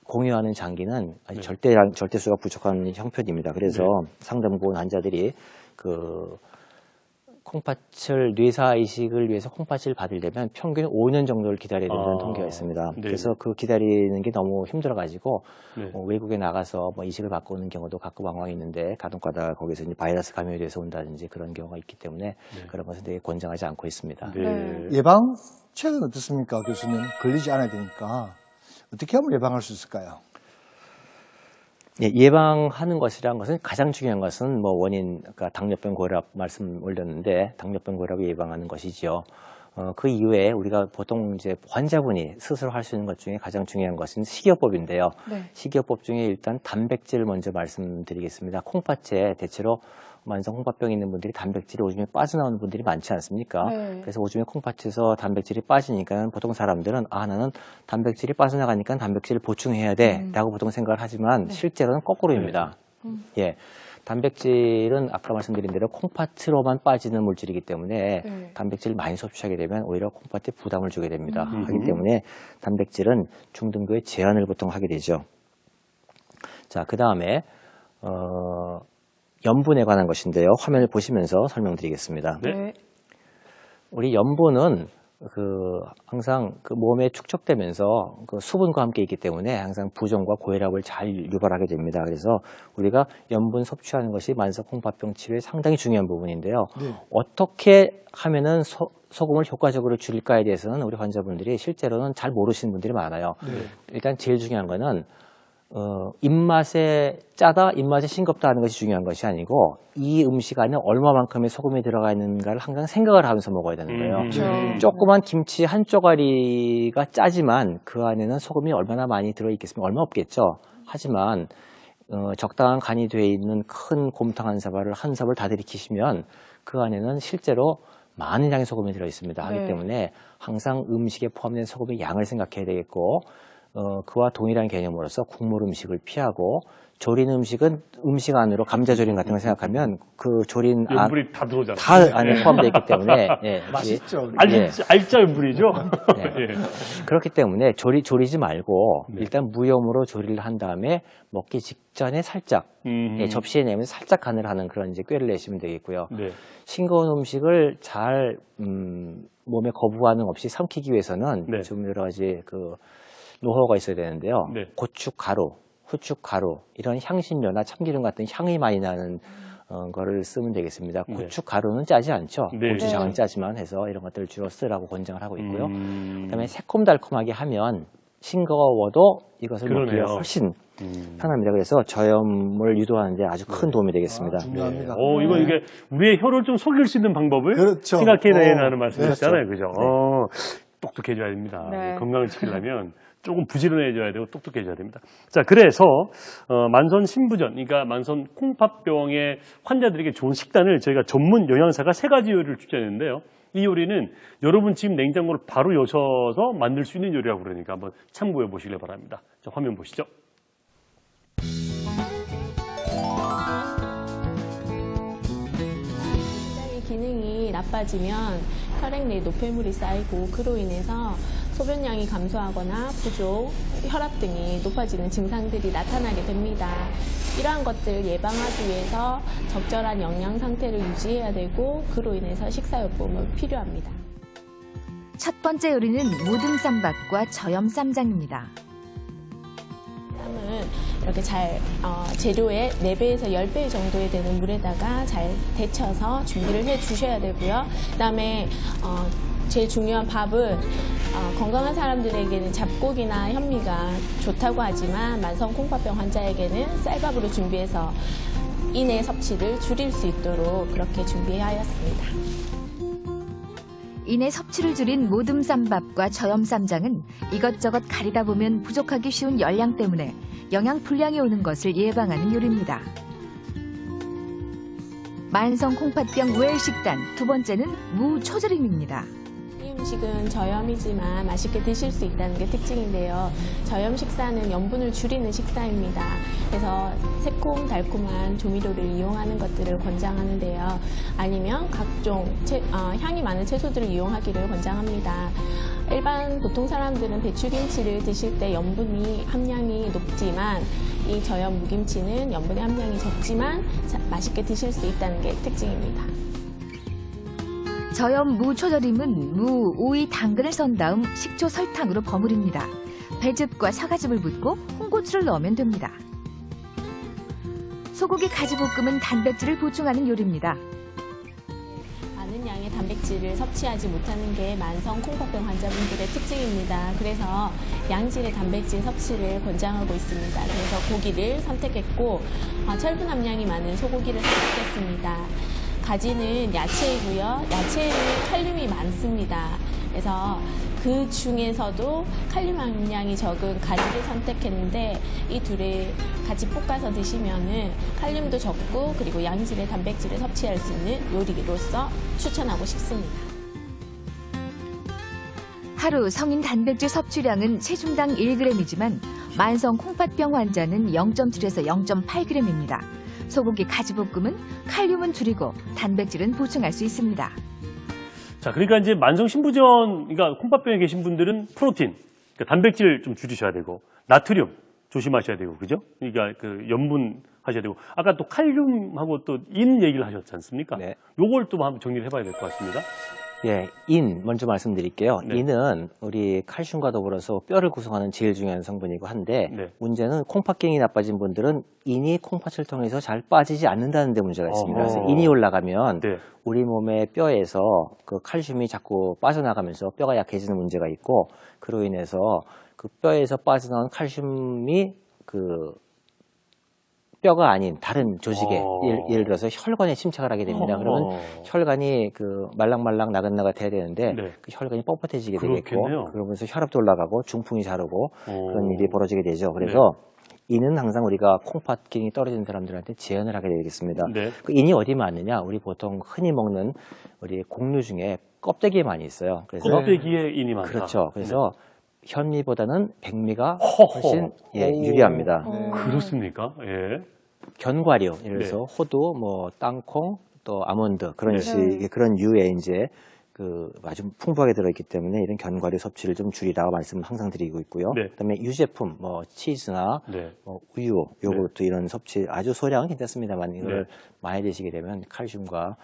공유하는 장기는 아주 네. 절대수가 부족한 형편입니다. 그래서 상담고 환자들이 그 콩팥을 뇌사 이식을 위해서 콩팥을 받으려면 평균 5년 정도를 기다려야 된다는 통계가 있습니다. 네. 그래서 그 기다리는 게 너무 힘들어가지고 네. 외국에 나가서 뭐 이식을 받고 오는 경우도 가끔 왕왕 있는데 가끔가다 거기서 이제 바이러스 감염이 돼서 온다든지 그런 경우가 있기 때문에 그런 것은 되게 권장하지 않고 있습니다. 네. 예방책은 어떻습니까, 교수님? 걸리지 않아야 되니까 어떻게 하면 예방할 수 있을까요? 예, 예방하는 것이란 것은 가장 중요한 것은 뭐 원인, 그러니까 당뇨병 고혈압 말씀 올렸는데 당뇨병 고혈압을 예방하는 것이죠. 그 이후에 우리가 보통 이제 환자분이 스스로 할 수 있는 것 중에 가장 중요한 것은 식이요법인데요. 네. 식이요법 중에 일단 단백질을 먼저 말씀드리겠습니다. 콩팥에 대체로 만성 콩팥병이 있는 분들이 단백질이 오줌에 빠져나오는 분들이 많지 않습니까? 네. 그래서 오줌에 콩팥에서 단백질이 빠지니까 보통 사람들은 나는 단백질이 빠져나가니까 단백질을 보충해야 돼 라고 보통 생각을 하지만 실제로는 거꾸로입니다. 예, 단백질은 아까 말씀드린 대로 콩팥으로만 빠지는 물질이기 때문에 단백질을 많이 섭취하게 되면 오히려 콩팥에 부담을 주게 됩니다. 하기 때문에 단백질은 중등도의 제한을 보통 하게 되죠. 자, 그 다음에 염분에 관한 것인데요. 화면을 보시면서 설명드리겠습니다. 네. 우리 염분은 항상 몸에 축적되면서 수분과 함께 있기 때문에 항상 부종과 고혈압을 잘 유발하게 됩니다. 그래서 우리가 염분 섭취하는 것이 만성 콩팥병 치료에 상당히 중요한 부분인데요. 어떻게 하면은 소금을 효과적으로 줄일까에 대해서는 우리 환자분들이 실제로는 잘 모르시는 분들이 많아요. 일단 제일 중요한 거는 입맛에 짜다, 입맛에 싱겁다 하는 것이 중요한 것이 아니고 이 음식 안에 얼마만큼의 소금이 들어가 있는가를 항상 생각을 하면서 먹어야 되는 거예요. 조그만 김치 한 쪼가리가 짜지만 그 안에는 소금이 얼마나 많이 들어있겠습니까? 얼마 없겠죠. 하지만 적당한 간이 되어 있는 큰 곰탕 한 삽을 다 들이키시면 그 안에는 실제로 많은 양의 소금이 들어있습니다. 하기 때문에 항상 음식에 포함된 소금의 양을 생각해야 되겠고 그와 동일한 개념으로서 국물 음식을 피하고 조린 음식은 음식 안으로 감자조림 같은 걸 생각하면 그 조린 염분이 다 들어오잖아요. 다 안에 포함되어 있기 때문에 맛있죠. 알짜 염분이죠. 그렇기 때문에 조리지 말고 일단 무염으로 조리를 한 다음에 먹기 직전에 살짝 접시에 내면서 살짝 간을 하는 그런 이제 꾀를 내시면 되겠고요. 싱거운 음식을 잘 몸에 거부 반응 없이 삼키기 위해서는 좀 여러 가지 노하우가 있어야 되는데요. 고춧가루, 후춧가루 이런 향신료나 참기름 같은 향이 많이 나는 거를 쓰면 되겠습니다. 고춧가루는 짜지 않죠. 고추장은 짜지만 해서 이런 것들을 주로 쓰라고 권장을 하고 있고요. 그다음에 새콤달콤하게 하면 싱거워도 이것을 먹기가 훨씬 편합니다. 그래서 저염을 유도하는 데 아주 큰 도움이 되겠습니다. 중요합니다. 이게 우리의 혀를 좀 속일 수 있는 방법을 생각해내라는 말씀이시잖아요. 그죠? 똑똑해져야 됩니다. 건강을 지키려면 조금 부지런해져야 되고 똑똑해져야 됩니다. 자, 그래서 만선 신부전, 그러니까 만선 콩팥병의 환자들에게 좋은 식단을 저희가 전문 영양사가 3가지 요리를 추천했는데요. 이 요리는 여러분 지금 냉장고를 바로 여셔서 만들 수 있는 요리라고 그러니까 한번 참고해 보시길 바랍니다. 자, 화면 보시죠. 심장의 기능이 나빠지면 혈액 내 노폐물이 쌓이고 그로 인해서 소변량이 감소하거나 부족, 혈압 등이 높아지는 증상들이 나타나게 됩니다. 이러한 것들을 예방하기 위해서 적절한 영양 상태를 유지해야 되고 그로 인해서 식사요법이 필요합니다. 첫 번째 요리는 모듬 쌈밥과 저염 쌈장입니다. 쌈은 이렇게 잘 재료의 4배에서 10배 정도에 되는 물에다가 잘 데쳐서 준비를 해 주셔야 되고요. 그다음에 제일 중요한 밥은 건강한 사람들에게는 잡곡이나 현미가 좋다고 하지만 만성 콩팥병 환자에게는 쌀밥으로 준비해서 이내 섭취를 줄일 수 있도록 그렇게 준비하였습니다. 이내 섭취를 줄인 모듬 쌈밥과 저염 쌈장은 이것저것 가리다 보면 부족하기 쉬운 열량 때문에 영양 불량이 오는 것을 예방하는 요리입니다. 만성 콩팥병 우회 식단 두 번째는 무초절임입니다. 이 음식은 저염이지만 맛있게 드실 수 있다는 게 특징인데요. 저염 식사는 염분을 줄이는 식사입니다. 그래서 새콤달콤한 조미료를 이용하는 것들을 권장하는데요. 아니면 각종 향이 많은 채소들을 이용하기를 권장합니다. 일반 보통 사람들은 배추김치를 드실 때 염분이 함량이 높지만 이 저염 무김치는 염분의 함량이 적지만 맛있게 드실 수 있다는 게 특징입니다. 저염 무초절임은 무, 오이, 당근을 썬 다음 식초, 설탕으로 버무립니다. 배즙과 사과즙을 붓고 홍고추를 넣으면 됩니다. 소고기 가지볶음은 단백질을 보충하는 요리입니다. 많은 양의 단백질을 섭취하지 못하는 게 만성 콩팥병 환자분들의 특징입니다. 그래서 양질의 단백질 섭취를 권장하고 있습니다. 그래서 고기를 선택했고 철분 함량이 많은 소고기를 선택했습니다. 가지는 야채이고요. 야채에는 칼륨이 많습니다. 그래서 그 중에서도 칼륨 함량이 적은 가지를 선택했는데 이 둘을 같이 볶아서 드시면은 칼륨도 적고 그리고 양질의 단백질을 섭취할 수 있는 요리로서 추천하고 싶습니다. 하루 성인 단백질 섭취량은 체중당 1g이지만 만성 콩팥병 환자는 0.7에서 0.8g입니다. 소고기 가지볶음은 칼륨은 줄이고 단백질은 보충할 수 있습니다. 자, 그러니까 이제 만성 신부전, 그러니까 콩팥병에 계신 분들은 프로틴, 그러니까 단백질 좀 줄이셔야 되고, 나트륨 조심하셔야 되고, 그죠? 그러니까 그 염분 하셔야 되고, 아까 또 칼륨하고 또 인 얘기를 하셨지 않습니까? 네. 요걸 또 한번 정리를 해봐야 될 것 같습니다. 예, 인 먼저 말씀드릴게요. 네. 인은 우리 칼슘과 더불어서 뼈를 구성하는 제일 중요한 성분이고 한데 네. 문제는 콩팥경이 나빠진 분들은 인이 콩팥을 통해서 잘 빠지지 않는다는 데 문제가 있습니다. 그래서 인이 올라가면 네. 우리 몸의 뼈에서 그 칼슘이 자꾸 빠져나가면서 뼈가 약해지는 문제가 있고 그로 인해서 그 뼈에서 빠져나온 칼슘이 그 뼈가 아닌 다른 조직에 예를 들어서 혈관에 침착을 하게 됩니다. 그러면 혈관이 그 말랑말랑 나긋나긋해야 되는데 네. 그 혈관이 뻣뻣해지게 그렇겠네요. 되겠고 그러면서 혈압도 올라가고 중풍이 자르고 그런 일이 벌어지게 되죠. 그래서 인은 항상 우리가 콩팥기능이 떨어진 사람들한테 제한을 하게 되겠습니다. 네. 그 인이 어디 많느냐? 우리 보통 흔히 먹는 우리 곡류 중에 껍데기에 많이 있어요. 그래서 껍데기에 인이 많다. 그렇죠. 그래서 현미보다는 백미가 훨씬 유리합니다. 그렇습니까? 예. 견과류, 예를 들어서 호두, 뭐 땅콩, 또 아몬드 그런 식의 그런 유의 이제 그 아주 풍부하게 들어있기 때문에 이런 견과류 섭취를 좀 줄이라고 말씀을 항상 드리고 있고요. 네. 그다음에 유제품, 뭐 치즈나 뭐 우유, 요거트 이런 섭취 아주 소량은 괜찮습니다만 이걸 많이 드시게 되면 칼슘과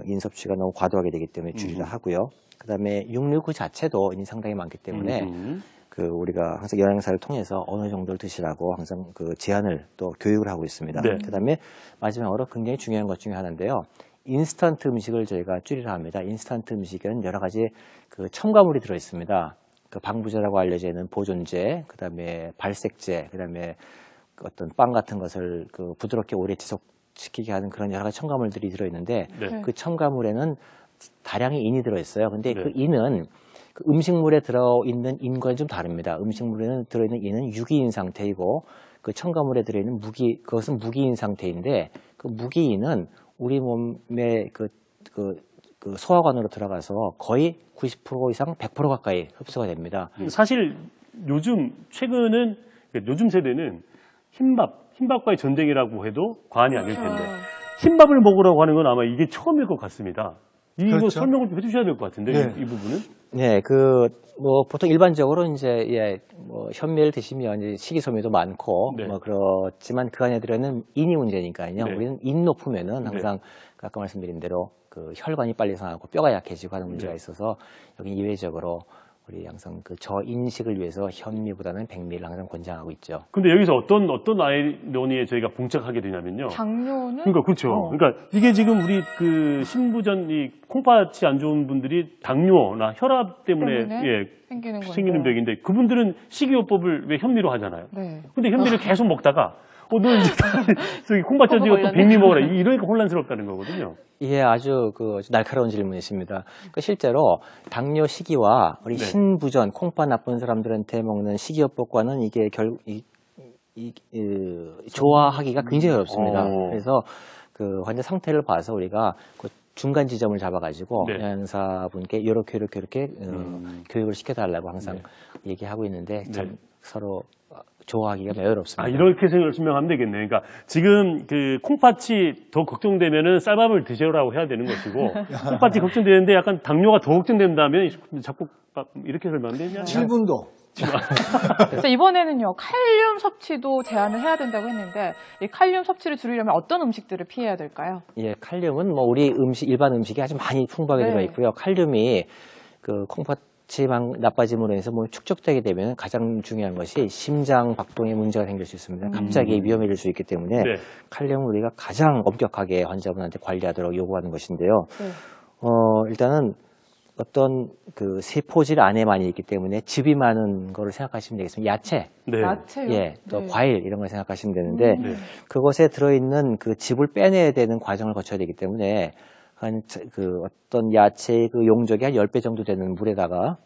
인 섭취가 너무 과도하게 되기 때문에 줄이라 하고요. 그다음에 육류 그 자체도 인이 상당히 많기 때문에 그 우리가 항상 영양사를 통해서 어느 정도를 드시라고 항상 그 제한을 또 교육을 하고 있습니다. 네. 그다음에 마지막으로 굉장히 중요한 것 중에 하나인데요. 인스턴트 음식을 저희가 줄이라 합니다. 인스턴트 음식은 여러 가지 그 첨가물이 들어 있습니다. 그 방부제라고 알려져 있는 보존제, 그다음에 발색제, 그다음에 어떤 빵 같은 것을 그 부드럽게 오래 지속시키게 하는 그런 여러 가지 첨가물들이 들어 있는데 그 첨가물에는 다량의 인이 들어 있어요. 근데 그 인은 그 음식물에 들어있는 인과는 좀 다릅니다. 음식물에는 들어있는 인은 유기인 상태이고 그 첨가물에 들어있는 그것은 무기인 상태인데 그 무기인은 우리 몸의 그 소화관으로 들어가서 거의 90% 이상 100% 가까이 흡수가 됩니다. 사실 최근은 요즘 세대는 흰밥과의 전쟁이라고 해도 과언이 아닐 텐데 흰밥을 먹으라고 하는 건 아마 이게 처음일 것 같습니다. 이거 그렇죠. 설명을 좀 해주셔야 될 것 같은데 이 부분은. 네, 뭐 보통 일반적으로 이제 뭐 현미를 드시면 이제 식이섬유도 많고 뭐 그렇지만 그 안에 들어있는 인이 문제니까요. 우리는 인 높으면은 항상 아까 말씀드린 대로 그 혈관이 빨리 상하고 뼈가 약해지고 하는 문제가 있어서 여기 이외적으로 우리 항상 그 저인식을 위해서 현미보다는 백미를 항상 권장하고 있죠. 근데 여기서 어떤 아이러니에 저희가 봉착하게 되냐면요. 당뇨는? 그러니까 그렇죠. 그러니까 이게 지금 우리 그 신부전 이 콩팥이 안 좋은 분들이 당뇨나 혈압 때문에 생기는 병인데 그분들은 식이요법을 왜 현미로 하잖아요. 근데 현미를 계속 먹다가 너 이제 저기 콩팥 쪄지고 또 백미 먹어라 이러니까 혼란스럽다는 거거든요. 예, 아주 날카로운 질문이십니다. 그러니까 실제로 당뇨 시기와 우리 신부전 콩팥 나쁜 사람들한테 먹는 식이요법과는 이게 조화하기가 굉장히 어렵습니다. 그래서 그 환자 상태를 봐서 우리가 그 중간 지점을 잡아가지고 영양사분께 이렇게 교육을 시켜달라고 항상 얘기하고 있는데 참 서로 좋아하기가 매우 어렵습니다. 아, 이렇게 설명하면 되겠네요. 그러니까 지금 그 콩팥이 더 걱정되면은 쌀밥을 드시라고 해야 되는 것이고 콩팥이 걱정되는데 약간 당뇨가 더 걱정된다면 자꾸 이렇게 설명하면 되냐? 7분도. 그래서 이번에는요, 칼륨 섭취도 제한을 해야 된다고 했는데, 이 칼륨 섭취를 줄이려면 어떤 음식들을 피해야 될까요? 예, 칼륨은 뭐 우리 일반 음식이 아주 많이 풍부하게 네. 들어가 있고요. 칼륨이 그 콩팥이 나빠짐으로 해서 뭐 축적되게 되면 가장 중요한 것이 심장 박동에 문제가 생길 수 있습니다. 갑자기 위험해질 수 있기 때문에 네. 칼륨을 우리가 가장 엄격하게 환자분한테 관리하도록 요구하는 것인데요. 네. 일단은 어떤 그 세포질 안에 많이 있기 때문에 즙이 많은 거를 생각하시면 되겠습니다. 야채, 네. 야채요? 예, 또 네. 과일 이런 걸 생각하시면 되는데 네. 그것에 들어있는 그 즙을 빼내야 되는 과정을 거쳐야 되기 때문에 그 어떤 야채의 그 용적이 한 10배 정도 되는 물에다가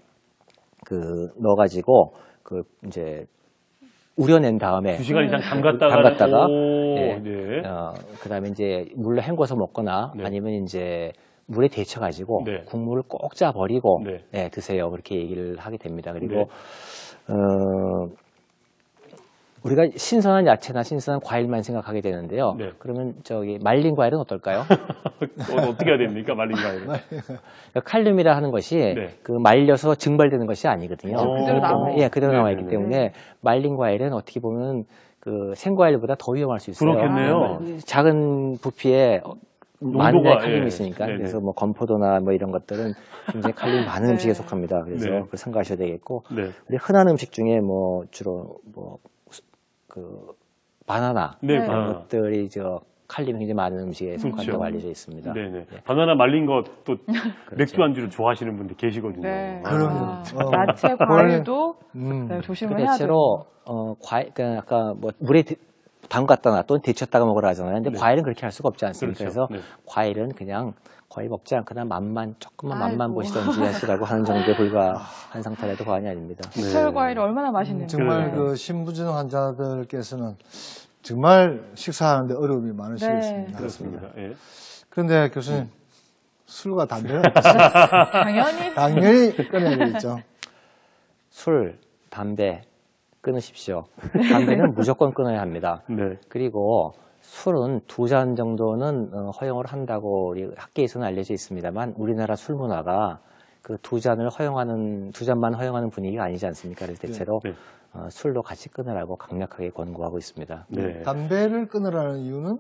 그 넣어가지고 그 이제 우려낸 다음에 2시간 이상 담갔다가 예. 네. 그다음에 이제 물로 헹궈서 먹거나 네. 아니면 이제 물에 데쳐가지고 네. 국물을 꼭 짜 버리고 네. 드세요. 그렇게 얘기를 하게 됩니다. 그리고 네. 우리가 신선한 야채나 신선한 과일만 생각하게 되는데요. 네. 그러면 저기 말린 과일은 어떨까요? 어떻게 해야 됩니까? 말린 과일은. 그러니까 칼륨이라 하는 것이 네. 그 말려서 증발되는 것이 아니거든요. 그대로 남아 예, 그대로 네, 남아 네, 있기 네. 때문에 말린 과일은 어떻게 보면 그 생과일보다 더 위험할 수 있어요. 그렇겠네요. 작은 부피에 많은 농도가, 칼륨이 예. 있으니까. 네네. 그래서 뭐 건포도나 뭐 이런 것들은 굉장히 칼륨 많은 네. 음식에 속합니다. 그래서 네. 그걸 삼가하셔야 되겠고. 네. 우리 흔한 음식 중에 뭐 주로 뭐 그 바나나 네, 이런 바나나. 것들이 칼륨이 굉장히 많은 음식에 속한다고 알려져 있습니다. 네네. 예. 바나나 말린 것도 맥주 안주로 좋아하시는 분들 계시거든요. 네. 그럼요. 야채, 과일도 음. 네, 조심을 그 해야 돼요. 대체로 과일, 그러니까 아까 뭐 물에 담갔다나 또는 데쳤다가 먹으라 하잖아요. 근데 네. 과일은 그렇게 할 수가 없지 않습니까? 그렇죠. 그래서 네. 과일은 그냥 거의 먹지 않거나 조금만 맛만 아이고. 보시던지 하시라고 하는 정도에 불과한 상태라도 과언이 아닙니다. 제철 과일이 얼마나 맛있는지. 정말 네. 그 신부전 환자들께서는 정말 식사하는데 어려움이 많으시겠습니다. 네. 그렇습니다. 예. 그런데 교수님, 술과 담배는 당연히 끊어야 되겠죠. 술, 담배 끊으십시오. 담배는 무조건 끊어야 합니다. 네. 그리고 술은 2잔 정도는 허용을 한다고 우리 학계에서는 알려져 있습니다만 우리나라 술 문화가 그 2잔만 허용하는 분위기가 아니지 않습니까? 그래서 대체로 네. 술도 같이 끊으라고 강력하게 권고하고 있습니다. 네. 담배를 끊으라는 이유는?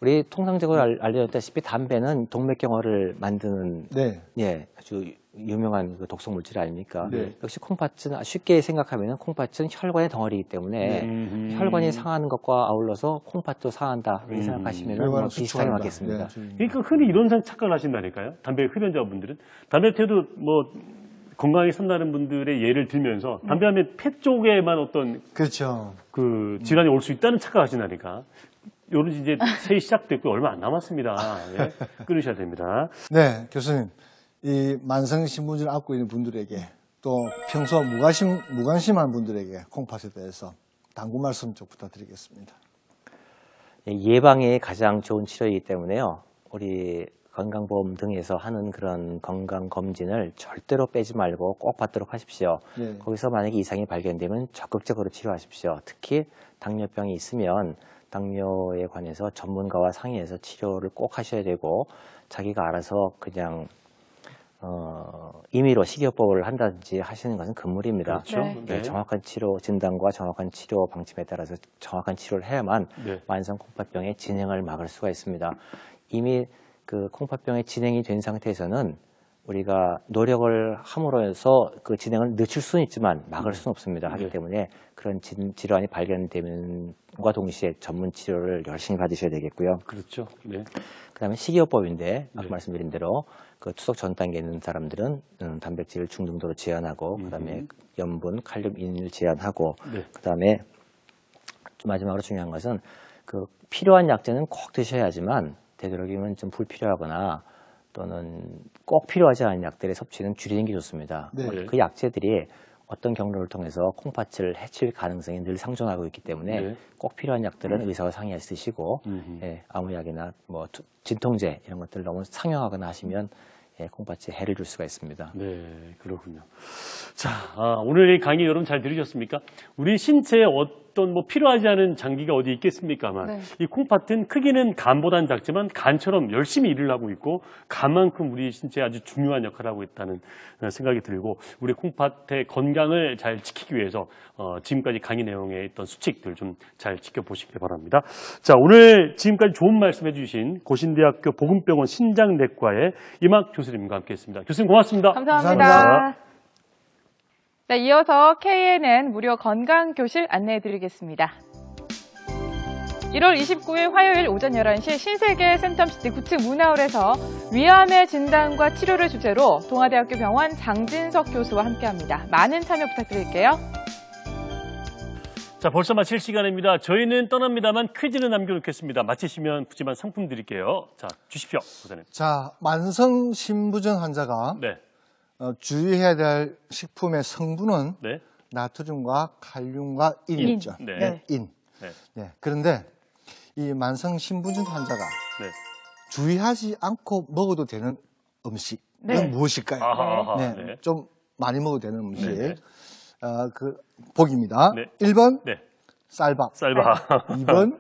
우리 통상적으로 알려졌다시피 담배는 동맥경화를 만드는 네. 아주 유명한 그 독성 물질 아닙니까? 네. 역시 콩팥은 쉽게 생각하면 콩팥은 혈관의 덩어리이기 때문에 혈관이 상하는 것과 아울러서 콩팥도 상한다 이렇게 생각하시면 뭐 비슷하게 맞겠습니다. 그러니까 흔히 이런 착각을 하신다니까요. 담배 흡연자분들은 담배 태도 뭐 건강하게 산다는 분들의 예를 들면서 담배하면 폐 쪽에만 어떤 그렇죠. 그 질환이 올 수 있다는 착각을 하신다니까. 요런 이제 새해 시작됐고 얼마 안 남았습니다. 예. 끊으셔야 됩니다. 네, 교수님. 이 만성신부전을 앓고 있는 분들에게 또 평소 무관심한 분들에게 콩팥에 대해서 당부 말씀 좀 부탁드리겠습니다. 예방이 가장 좋은 치료이기 때문에요. 우리 건강보험 등에서 하는 그런 건강검진을 절대로 빼지 말고 꼭 받도록 하십시오. 네. 거기서 만약에 이상이 발견되면 적극적으로 치료하십시오. 특히 당뇨병이 있으면 당뇨에 관해서 전문가와 상의해서 치료를 꼭 하셔야 되고 자기가 알아서 그냥 임의로 식이요법을 한다든지 하시는 것은 금물입니다. 그렇죠. 네. 네. 정확한 치료 진단과 정확한 치료 방침에 따라서 정확한 치료를 해야만 네. 만성 콩팥병의 진행을 막을 수가 있습니다. 이미 그 콩팥병의 진행이 된 상태에서는 우리가 노력을 함으로써 그 진행을 늦출 수는 있지만 막을 수는 없습니다. 하기 때문에 그런 질환이 발견됨과 동시에 전문 치료를 열심히 받으셔야 되겠고요. 그렇죠. 네. 그다음에 식이요법인데 아까 네. 말씀드린 대로 그 투석 전 단계에 있는 사람들은 단백질 중등도로 제한하고 그다음에 염분, 칼륨 인을 제한하고 네. 그다음에 마지막으로 중요한 것은 그 필요한 약제는 꼭 드셔야 하지만 되도록이면 좀 불필요하거나 또는 꼭 필요하지 않은 약들의 섭취는 줄이는 게 좋습니다. 네. 그 약제들이 어떤 경로를 통해서 콩팥을 해칠 가능성이 늘 상존하고 있기 때문에 네. 꼭 필요한 약들은 의사와 상의해서 드시고 아무 약이나 뭐 진통제 이런 것들을 너무 상용하거나 하시면 콩팥에 해를 줄 수가 있습니다. 네, 그렇군요. 자, 오늘 이 강의 여러분 잘 들으셨습니까? 우리 신체에 어떤 뭐 필요하지 않은 장기가 어디 있겠습니까만 네. 이 콩팥은 크기는 간보단 작지만 간처럼 열심히 일을 하고 있고 간만큼 우리 신체에 아주 중요한 역할을 하고 있다는 생각이 들고 우리 콩팥의 건강을 잘 지키기 위해서 지금까지 강의 내용에 있던 수칙들 좀 잘 지켜보시기 바랍니다. 자, 오늘 지금까지 좋은 말씀해 주신 고신대학교 보건병원 신장내과의 이막 교수님과 함께했습니다. 교수님 고맙습니다. 감사합니다. 감사합니다. 네, 이어서 KNN 무료 건강교실 안내해드리겠습니다. 1월 29일 화요일 오전 11시 신세계 센텀시티 9층 문화홀에서 위암의 진단과 치료를 주제로 동아대학교 병원 장진석 교수와 함께합니다. 많은 참여 부탁드릴게요. 자, 벌써 마칠 시간입니다. 저희는 떠납니다만 퀴즈는 남겨놓겠습니다. 마치시면 푸짐한 상품 드릴게요. 자, 주십시오, 교수님. 자, 만성 신부전 환자가 네, 주의해야 될 식품의 성분은 네, 나트륨과 칼륨과 인이죠. 네. 네. 인. 네. 네. 그런데 이 만성 신부전 환자가 네. 주의하지 않고 먹어도 되는 음식은 네. 무엇일까요? 아하, 네. 네. 좀 많이 먹어도 되는 음식. 네. 보기입니다. 네. 1번 네. 쌀밥, 쌀밥. 2번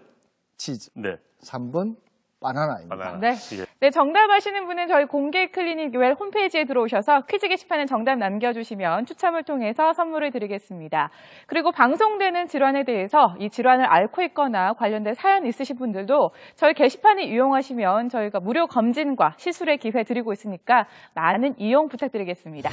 치즈, 네. 3번 바나나입니다. 바나나. 네. 예. 네, 정답 아시는 분은 저희 공개 클리닉 웰 홈페이지에 들어오셔서 퀴즈 게시판에 정답 남겨주시면 추첨을 통해서 선물을 드리겠습니다. 그리고 방송되는 질환에 대해서 이 질환을 앓고 있거나 관련된 사연 있으신 분들도 저희 게시판을 이용하시면 저희가 무료 검진과 시술의 기회 드리고 있으니까 많은 이용 부탁드리겠습니다.